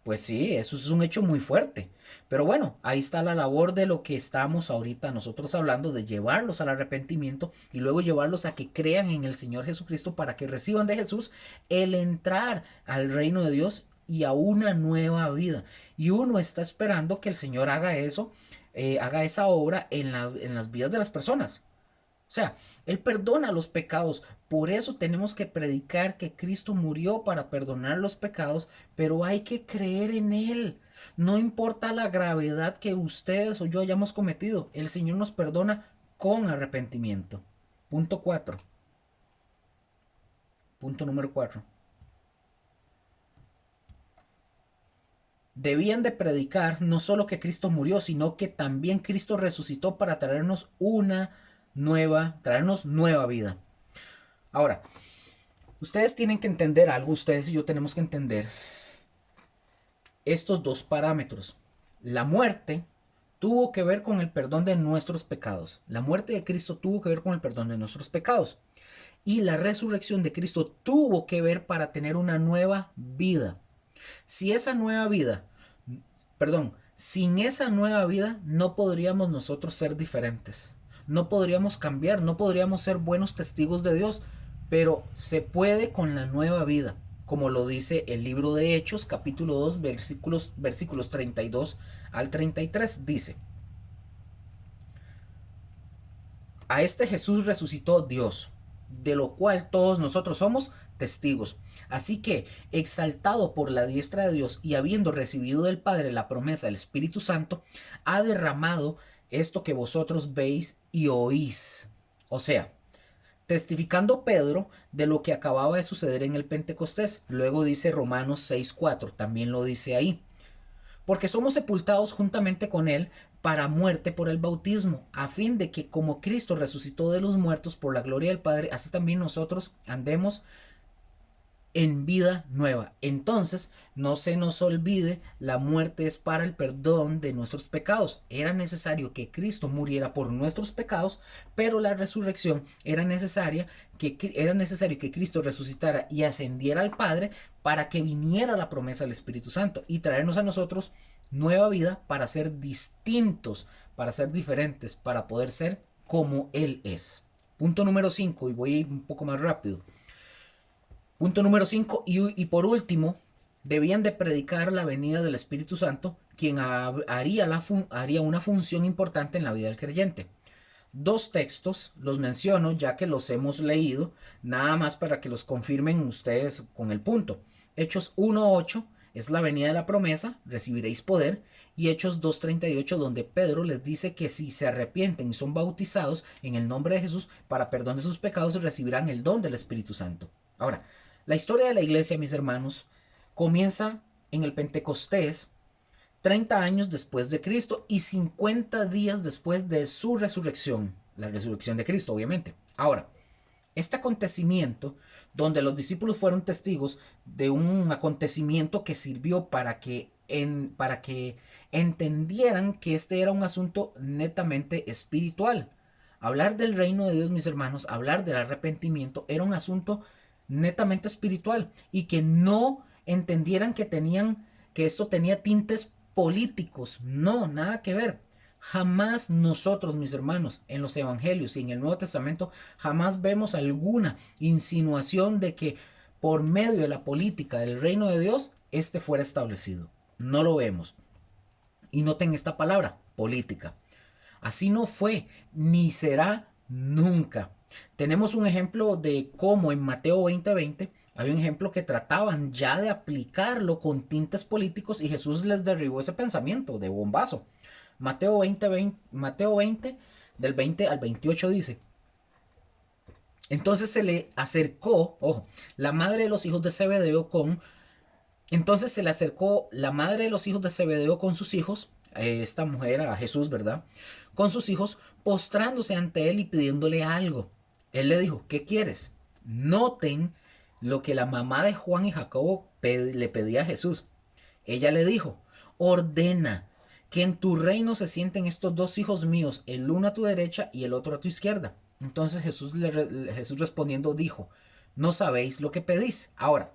Pues sí, eso es un hecho muy fuerte. Pero bueno, ahí está la labor de lo que estamos ahorita nosotros hablando, de llevarlos al arrepentimiento y luego llevarlos a que crean en el Señor Jesucristo para que reciban de Jesús el entrar al reino de Dios y a una nueva vida. Y uno está esperando que el Señor haga eso, haga esa obra en las vidas de las personas. O sea, Él perdona los pecados. Por eso tenemos que predicar que Cristo murió para perdonar los pecados, pero hay que creer en Él. No importa la gravedad que ustedes o yo hayamos cometido, el Señor nos perdona con arrepentimiento. Punto 4. Punto número 4. Debían de predicar no solo que Cristo murió, sino que también Cristo resucitó para traernos traernos nueva vida. Ahora, ustedes tienen que entender algo, ustedes y yo tenemos que entender estos dos parámetros. La muerte tuvo que ver con el perdón de nuestros pecados. La muerte de Cristo tuvo que ver con el perdón de nuestros pecados. Y la resurrección de Cristo tuvo que ver para tener una nueva vida. Si esa nueva vida, sin esa nueva vida no podríamos nosotros ser diferentes. No podríamos cambiar, no podríamos ser buenos testigos de Dios, pero se puede con la nueva vida. como lo dice el libro de Hechos, capítulo 2, versículos 32 al 33. Dice: a este Jesús resucitó Dios, de lo cual todos nosotros somos testigos. Así que, exaltado por la diestra de Dios y habiendo recibido del Padre la promesa del Espíritu Santo, ha derramado esto que vosotros veis y oís. O sea, testificando Pedro de lo que acababa de suceder en el Pentecostés. Luego dice Romanos 6:4, también lo dice ahí. Porque somos sepultados juntamente con él para muerte por el bautismo, a fin de que como Cristo resucitó de los muertos por la gloria del Padre, así también nosotros andemos en vida nueva. Entonces, no se nos olvide, la muerte es para el perdón de nuestros pecados. Era necesario que Cristo muriera por nuestros pecados, pero la resurrección era necesario que Cristo resucitara y ascendiera al Padre para que viniera la promesa del Espíritu Santo y traernos a nosotros nueva vida para ser distintos, para ser diferentes, para poder ser como Él es. Punto número 5, y voy un poco más rápido. Punto número 5, y por último, debían de predicar la venida del Espíritu Santo, quien haría una función importante en la vida del creyente. Dos textos los menciono ya que los hemos leído, nada más para que los confirmen ustedes con el punto. Hechos 1:8 es la venida de la promesa, recibiréis poder, y Hechos 2:38, donde Pedro les dice que si se arrepienten y son bautizados en el nombre de Jesús para perdón de sus pecados, recibirán el don del Espíritu Santo. Ahora, la historia de la iglesia, mis hermanos, comienza en el Pentecostés, 30 años después de Cristo y 50 días después de su resurrección, la resurrección de Cristo, obviamente. Ahora, este acontecimiento, donde los discípulos fueron testigos de un acontecimiento que sirvió para que entendieran que este era un asunto netamente espiritual. Hablar del reino de Dios, mis hermanos, hablar del arrepentimiento, era un asunto netamente espiritual, y que no entendieran que esto tenía tintes políticos. No, nada que ver. Jamás nosotros, mis hermanos, en los evangelios y en el Nuevo Testamento, jamás vemos alguna insinuación de que por medio de la política del reino de Dios, este fuera establecido. No lo vemos. Y noten esta palabra, política. Así no fue, ni será nunca. Tenemos un ejemplo de cómo en Mateo 20:20 hay un ejemplo que trataban ya de aplicarlo con tintes políticos y Jesús les derribó ese pensamiento de bombazo. Mateo 20, del 20 al 28 dice: entonces se le acercó, ojo, la madre de los hijos de Zebedeo con... Entonces se le acercó la madre de los hijos de Zebedeo con sus hijos, esta mujer a Jesús, ¿verdad? Con sus hijos, postrándose ante él y pidiéndole algo. Él le dijo: ¿qué quieres? Noten lo que la mamá de Juan y Jacobo le pedía a Jesús. Ella le dijo: ordena que en tu reino se sienten estos dos hijos míos, el uno a tu derecha y el otro a tu izquierda. Entonces Jesús respondiendo dijo: no sabéis lo que pedís. Ahora,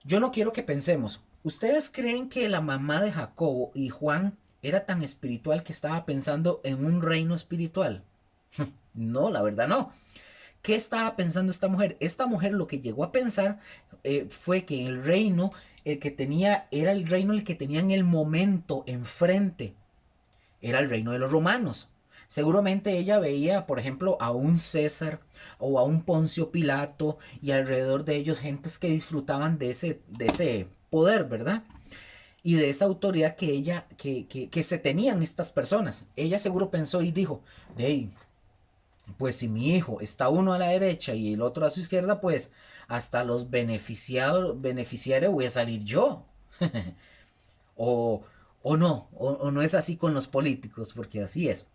yo no quiero que pensemos, ¿ustedes creen que la mamá de Jacobo y Juan era tan espiritual que estaba pensando en un reino espiritual? No, la verdad no. ¿Qué estaba pensando esta mujer? Esta mujer lo que llegó a pensar fue que el reino, el que tenía, era el reino el que tenía en el momento enfrente. Era el reino de los romanos. Seguramente ella veía, por ejemplo, a un César o a un Poncio Pilato y alrededor de ellos gentes que disfrutaban de ese poder, ¿verdad? Y de esa autoridad que se tenían estas personas. Ella seguro pensó y dijo: hey, pues si mi hijo está uno a la derecha y el otro a su izquierda, pues hasta los beneficiarios voy a salir yo. o, o no es así con los políticos, porque así es.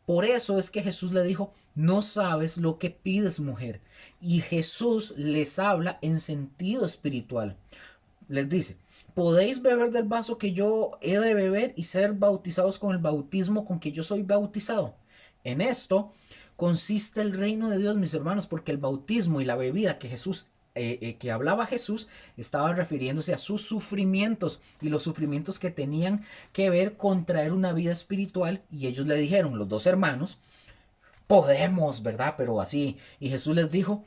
Por eso es que Jesús le dijo: no sabes lo que pides, mujer. Y Jesús les habla en sentido espiritual. Les dice: podéis beber del vaso que yo he de beber y ser bautizados con el bautismo con que yo soy bautizado. En esto consiste el reino de Dios, mis hermanos, porque el bautismo y la bebida que hablaba Jesús estaba refiriéndose a sus sufrimientos y los sufrimientos que tenían que ver con traer una vida espiritual. Y ellos le dijeron, los dos hermanos: podemos, ¿verdad? Pero así. Y Jesús les dijo: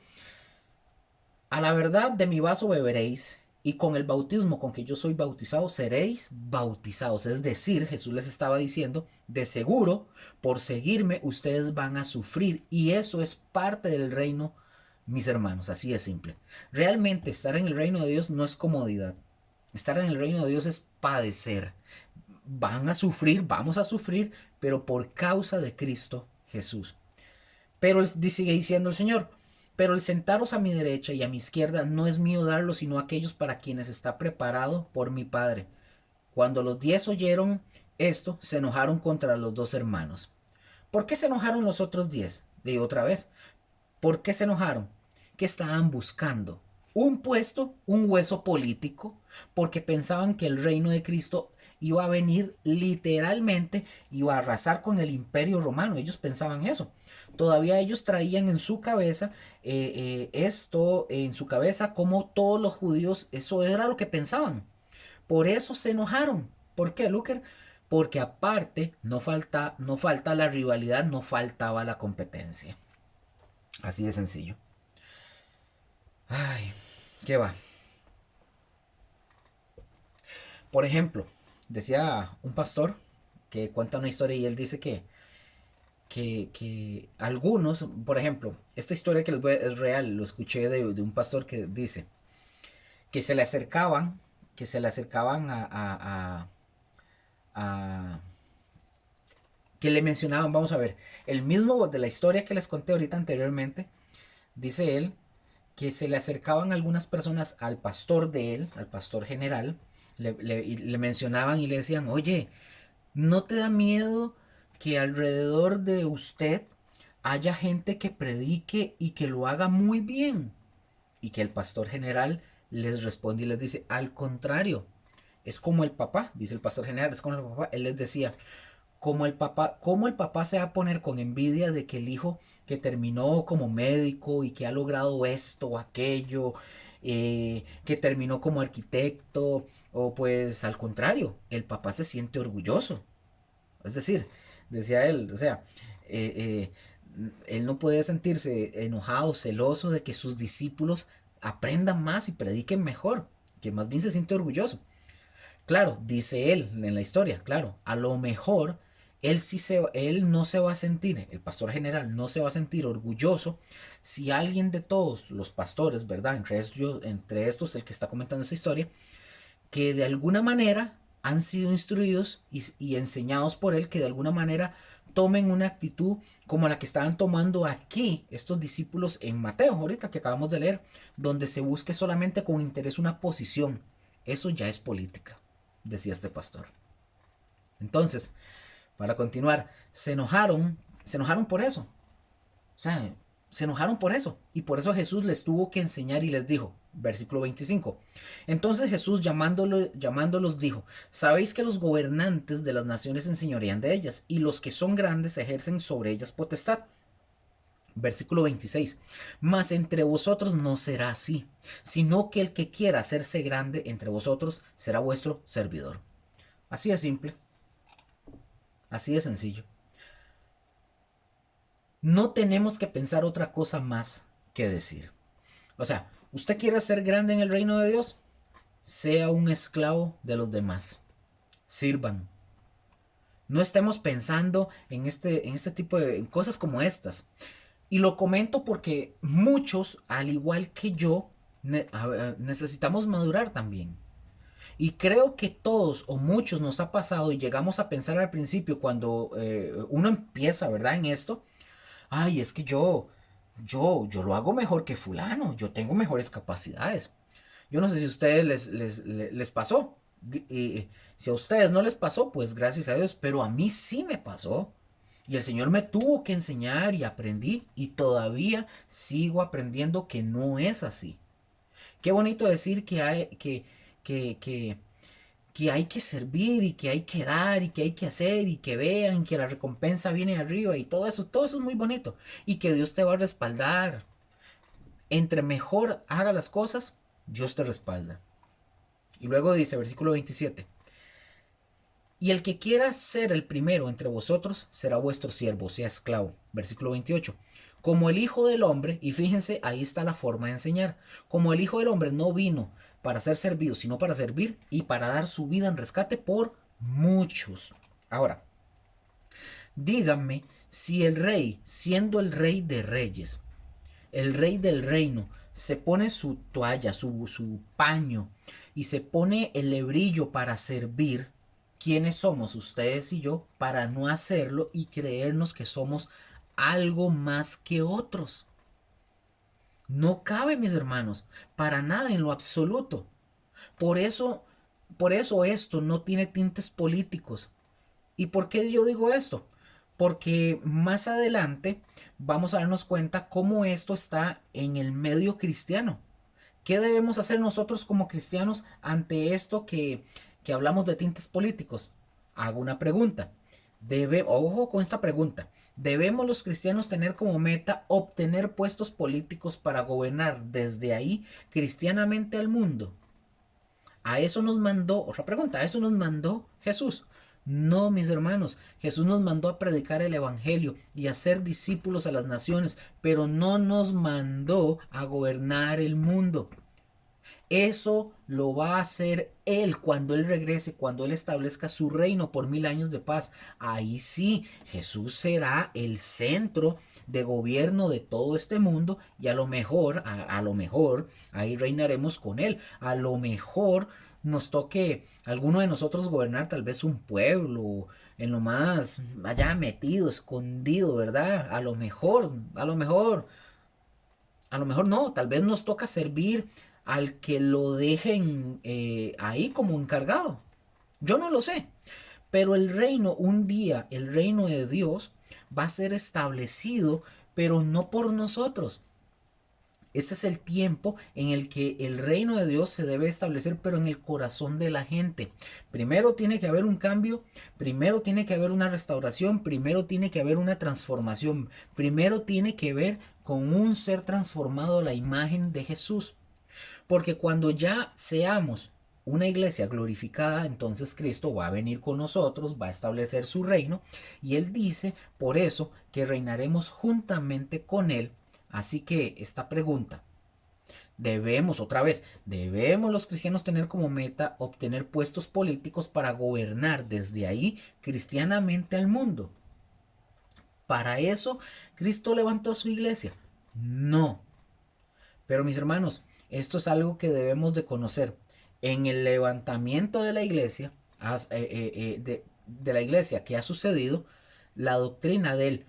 A la verdad de mi vaso beberéis, y con el bautismo con que yo soy bautizado seréis bautizados. Es decir, Jesús les estaba diciendo, de seguro, por seguirme, ustedes van a sufrir. Y eso es parte del reino, mis hermanos. Así de simple. Realmente estar en el reino de Dios no es comodidad. Estar en el reino de Dios es padecer. Van a sufrir, vamos a sufrir, pero por causa de Cristo Jesús. Pero sigue diciendo el Señor, pero el sentaros a mi derecha y a mi izquierda no es mío darlo, sino aquellos para quienes está preparado por mi Padre. Cuando los 10 oyeron esto, se enojaron contra los dos hermanos. ¿Por qué se enojaron los otros 10? Digo otra vez. ¿Por qué se enojaron? ¿Qué estaban buscando? Un puesto, un hueso político, porque pensaban que el reino de Cristo iba a venir literalmente, iba a arrasar con el imperio romano. Ellos pensaban eso. Todavía ellos traían en su cabeza esto, en su cabeza, como todos los judíos, eso era lo que pensaban. Por eso se enojaron. ¿Por qué, Luker? Porque aparte no falta la rivalidad, no faltaba la competencia. Así de sencillo. Ay, ¿qué va? Por ejemplo, decía un pastor que cuenta una historia y él dice que algunos, por ejemplo, esta historia que les voy a, es real, lo escuché de un pastor que dice que se le acercaban, que se le acercaban a que le mencionaban, vamos a ver, el mismo de la historia que les conté ahorita anteriormente, dice él que se le acercaban algunas personas al pastor de él, al pastor general, le mencionaban y le decían, oye, ¿no te da miedo que alrededor de usted haya gente que predique y que lo haga muy bien? Y que el pastor general les responde y les dice, al contrario, es como el papá, dice el pastor general, es como el papá, él les decía, como el papá, ¿cómo el papá se va a poner con envidia de que el hijo que terminó como médico y que ha logrado esto o aquello, que terminó como arquitecto, o pues al contrario, el papá se siente orgulloso? Es decir, decía él, o sea, él no puede sentirse enojado, celoso de que sus discípulos aprendan más y prediquen mejor, que más bien se siente orgulloso. Claro, dice él en la historia, claro, a lo mejor él no se va a sentir, el pastor general no se va a sentir orgulloso si alguien de todos los pastores, ¿verdad? Entre estos el que está comentando esta historia, que de alguna manera han sido instruidos y enseñados por él, que de alguna manera tomen una actitud como la que estaban tomando aquí estos discípulos en Mateo, ahorita que acabamos de leer, donde se busque solamente con interés una posición. Eso ya es política, decía este pastor. Entonces, para continuar, se enojaron por eso. O sea, se enojaron por eso. Y por eso Jesús les tuvo que enseñar y les dijo, versículo 25. Entonces Jesús llamándolos dijo, sabéis que los gobernantes de las naciones enseñorean de ellas, y los que son grandes ejercen sobre ellas potestad. Versículo 26. Mas entre vosotros no será así, sino que el que quiera hacerse grande entre vosotros será vuestro servidor. Así de simple, así de sencillo. No tenemos que pensar otra cosa más que decir. O sea, ¿usted quiere ser grande en el reino de Dios? Sea un esclavo de los demás. Sirvan. No estemos pensando en este tipo de cosas como estas. Y lo comento porque muchos, al igual que yo, necesitamos madurar también. Y creo que todos o muchos nos ha pasado y llegamos a pensar al principio cuando uno empieza, ¿verdad? En esto, ay, es que yo lo hago mejor que fulano, yo tengo mejores capacidades. Yo no sé si a ustedes les pasó. Y si a ustedes no les pasó, pues gracias a Dios, pero a mí sí me pasó. Y el Señor me tuvo que enseñar y aprendí y todavía sigo aprendiendo que no es así. Qué bonito decir que, que, que hay que servir y que hay que dar y que hay que hacer y que vean que la recompensa viene arriba y todo eso es muy bonito y que Dios te va a respaldar. Entre mejor haga las cosas, Dios te respalda. Y luego dice, versículo 27, y el que quiera ser el primero entre vosotros será vuestro siervo, sea esclavo. Versículo 28, Como el Hijo del Hombre, y fíjense, ahí está la forma de enseñar, como el Hijo del Hombre no vino para ser servido, sino para servir y para dar su vida en rescate por muchos. Ahora, díganme si el rey, siendo el rey de reyes, el rey del reino, se pone su toalla, su paño y se pone el lebrillo para servir, ¿quiénes somos ustedes y yo para no hacerlo y creernos que somos algo más que otros? No cabe, mis hermanos, para nada en lo absoluto. Por eso, por eso esto no tiene tintes políticos. ¿Y por qué yo digo esto? Porque más adelante vamos a darnos cuenta cómo esto está en el medio cristiano. ¿Qué debemos hacer nosotros como cristianos ante esto que hablamos de tintes políticos? Hago una pregunta. Ojo con esta pregunta. ¿Debemos los cristianos tener como meta obtener puestos políticos para gobernar desde ahí cristianamente al mundo? A eso nos mandó, otra pregunta, a eso nos mandó Jesús. No, mis hermanos, Jesús nos mandó a predicar el Evangelio y a ser discípulos a las naciones, pero no nos mandó a gobernar el mundo. Eso lo va a hacer Él cuando Él regrese, cuando Él establezca su reino por 1000 años de paz. Ahí sí, Jesús será el centro de gobierno de todo este mundo y a lo mejor, a lo mejor, ahí reinaremos con Él. A lo mejor nos toque alguno de nosotros gobernar tal vez un pueblo en lo más allá metido, escondido, ¿verdad? A lo mejor no, tal vez nos toca servir al que lo dejen ahí como encargado. Yo no lo sé, pero el reino, un día, el reino de Dios va a ser establecido, pero no por nosotros. Ese es el tiempo en el que el reino de Dios se debe establecer, pero en el corazón de la gente. Primero tiene que haber un cambio, primero tiene que haber una restauración, primero tiene que haber una transformación, primero tiene que ver con un ser transformado a la imagen de Jesús. Porque cuando ya seamos una iglesia glorificada, entonces Cristo va a venir con nosotros, va a establecer su reino, y Él dice por eso que reinaremos juntamente con Él. Así que esta pregunta, debemos los cristianos tener como meta obtener puestos políticos para gobernar desde ahí cristianamente al mundo. Para eso Cristo levantó su iglesia. No. Pero mis hermanos, esto es algo que debemos de conocer. En el levantamiento de la iglesia, de la iglesia que ha sucedido, la doctrina del...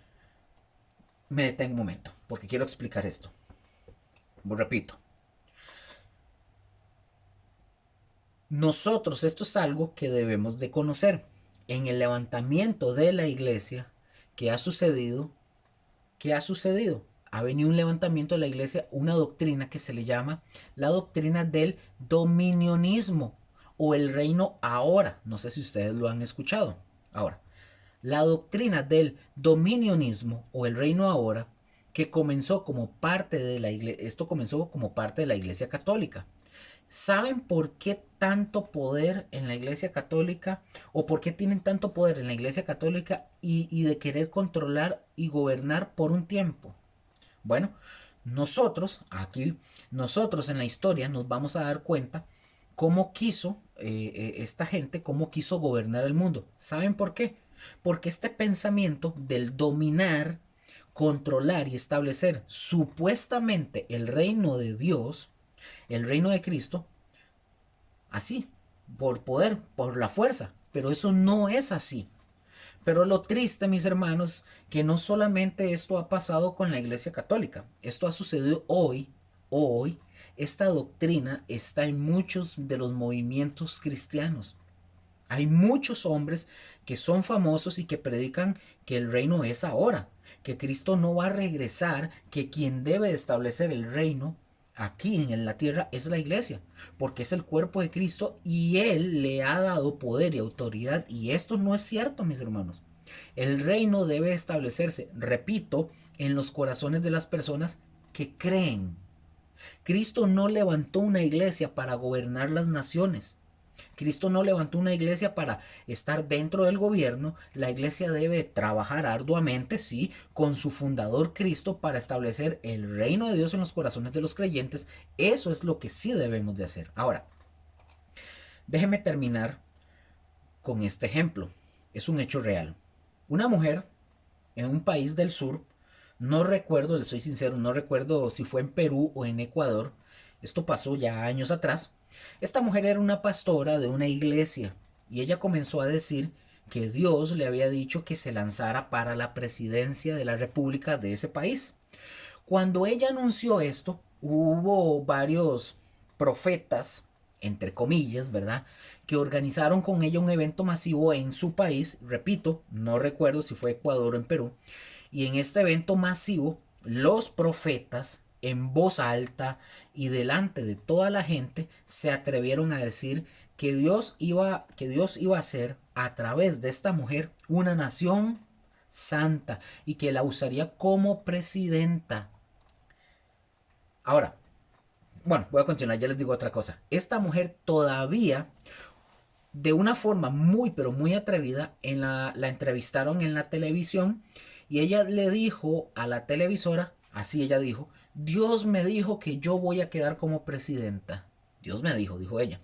Me detengo un momento, porque quiero explicar esto. Repito. Nosotros, esto es algo que debemos de conocer. En el levantamiento de la iglesia que ha sucedido, ¿qué ha sucedido? Ha venido un levantamiento de la iglesia, una doctrina que se le llama la doctrina del dominionismo o el reino ahora. No sé si ustedes lo han escuchado. Ahora, la doctrina del dominionismo o el reino ahora, que comenzó como parte de la iglesia, esto comenzó como parte de la iglesia católica. ¿Saben por qué tanto poder en la iglesia católica o por qué tienen tanto poder en la iglesia católica y de querer controlar y gobernar por un tiempo? Bueno, nosotros en la historia nos vamos a dar cuenta cómo quiso esta gente, cómo quiso gobernar el mundo. ¿Saben por qué? Porque este pensamiento del dominar, controlar y establecer supuestamente el reino de Dios, el reino de Cristo, así, por poder, por la fuerza. Pero eso no es así. Pero lo triste, mis hermanos, que no solamente esto ha pasado con la Iglesia Católica, esto ha sucedido hoy, esta doctrina está en muchos de los movimientos cristianos. Hay muchos hombres que son famosos y que predican que el reino es ahora, que Cristo no va a regresar, que quien debe establecer el reino aquí en la tierra es la iglesia, porque es el cuerpo de Cristo y Él le ha dado poder y autoridad. Y esto no es cierto, mis hermanos. El reino debe establecerse, repito, en los corazones de las personas que creen. Cristo no levantó una iglesia para gobernar las naciones. Cristo no levantó una iglesia para estar dentro del gobierno. La iglesia debe trabajar arduamente, sí, con su fundador Cristo para establecer el reino de Dios en los corazones de los creyentes. Eso es lo que sí debemos de hacer. Ahora, déjeme terminar con este ejemplo. Es un hecho real. Una mujer en un país del sur, no recuerdo, le soy sincero, no recuerdo si fue en Perú o en Ecuador, esto pasó ya años atrás. Esta mujer era una pastora de una iglesia y ella comenzó a decir que Dios le había dicho que se lanzara para la presidencia de la república de ese país. Cuando ella anunció esto, hubo varios profetas, entre comillas, ¿verdad?, que organizaron con ella un evento masivo en su país. Repito, no recuerdo si fue Ecuador o en Perú. Y en este evento masivo, los profetas, en voz alta y delante de toda la gente, se atrevieron a decir que Dios iba a hacer a través de esta mujer una nación santa y que la usaría como presidenta. Ahora, bueno, voy a continuar, ya les digo otra cosa. Esta mujer todavía, de una forma muy, pero muy atrevida, la entrevistaron en la televisión y ella le dijo a la televisora, así ella dijo, Dios me dijo que yo voy a quedar como presidenta. Dios me dijo ella.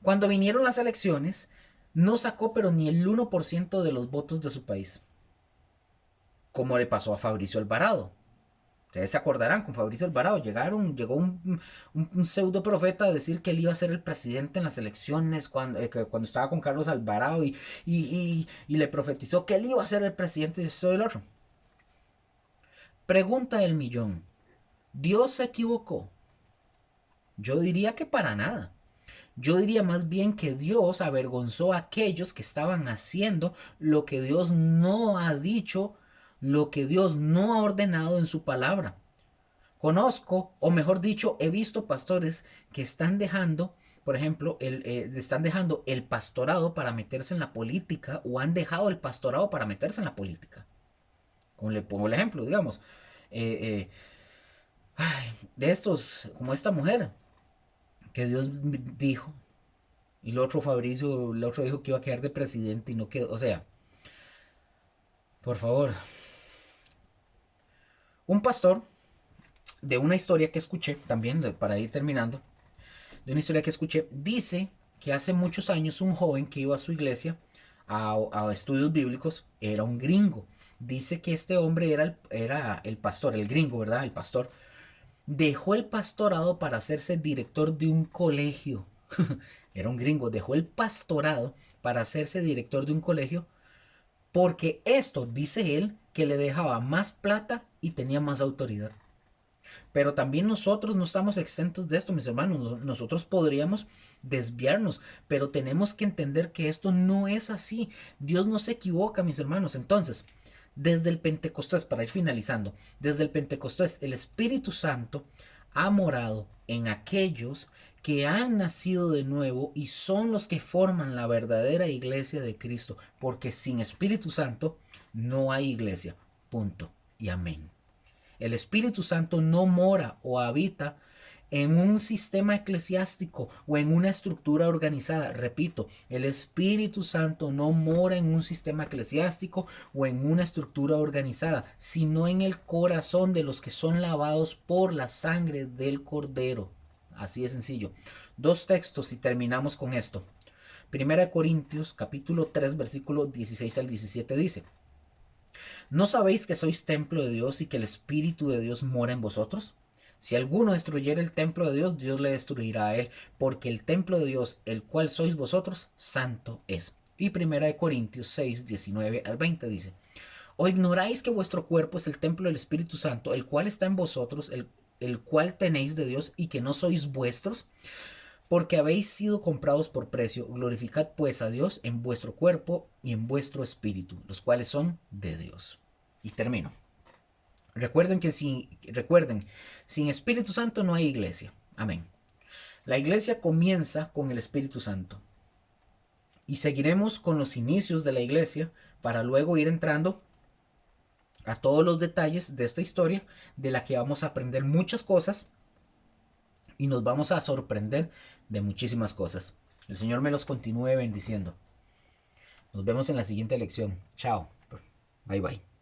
Cuando vinieron las elecciones, no sacó pero ni el 1% de los votos de su país, como le pasó a Fabricio Alvarado. Ustedes se acordarán, con Fabricio Alvarado llegó un pseudo profeta a decir que él iba a ser el presidente en las elecciones cuando estaba con Carlos Alvarado y le profetizó que él iba a ser el presidente de esto y del otro. Pregunta del millón, ¿Dios se equivocó? Yo diría que para nada. Yo diría más bien que Dios avergonzó a aquellos que estaban haciendo lo que Dios no ha dicho, lo que Dios no ha ordenado en su palabra. Conozco, o mejor dicho, he visto pastores que están dejando, por ejemplo, están dejando el pastorado para meterse en la política o han dejado el pastorado para meterse en la política. Como le pongo el ejemplo, digamos, eh, de estos, como esta mujer, que Dios dijo, y el otro dijo que iba a quedar de presidente y no quedó, o sea, por favor. Un pastor de una historia que escuché, también para ir terminando, de una historia que escuché, dice que hace muchos años un joven que iba a su iglesia a estudios bíblicos era un gringo. Dice que este hombre era el pastor, el gringo, ¿verdad? El pastor. Dejó el pastorado para hacerse director de un colegio. Era un gringo, dejó el pastorado para hacerse director de un colegio porque esto, dice él, que le dejaba más plata y tenía más autoridad. Pero también nosotros no estamos exentos de esto, mis hermanos. Nosotros podríamos desviarnos, pero tenemos que entender que esto no es así. Dios no se equivoca, mis hermanos. Entonces, desde el Pentecostés, para ir finalizando, desde el Pentecostés, el Espíritu Santo ha morado en aquellos que han nacido de nuevo y son los que forman la verdadera iglesia de Cristo, porque sin Espíritu Santo no hay iglesia. Punto y amén. El Espíritu Santo no mora o habita en un sistema eclesiástico o en una estructura organizada. Repito, el Espíritu Santo no mora en un sistema eclesiástico o en una estructura organizada, sino en el corazón de los que son lavados por la sangre del Cordero. Así de sencillo. Dos textos y terminamos con esto. Primera de Corintios, capítulo 3, versículo 16 al 17 dice: ¿No sabéis que sois templo de Dios y que el Espíritu de Dios mora en vosotros? Si alguno destruyera el templo de Dios, Dios le destruirá a él, porque el templo de Dios, el cual sois vosotros, santo es. Y primera de Corintios 6, 19 al 20 dice: ¿O ignoráis que vuestro cuerpo es el templo del Espíritu Santo, el cual está en vosotros, el cual tenéis de Dios, y que no sois vuestros? Porque habéis sido comprados por precio. Glorificad pues a Dios en vuestro cuerpo y en vuestro espíritu, los cuales son de Dios. Y termino. Recuerden, sin Espíritu Santo no hay iglesia. Amén. La iglesia comienza con el Espíritu Santo. Y seguiremos con los inicios de la iglesia para luego ir entrando a todos los detalles de esta historia, de la que vamos a aprender muchas cosas y nos vamos a sorprender de muchísimas cosas. El Señor me los continúe bendiciendo. Nos vemos en la siguiente lección. Chao. Bye bye.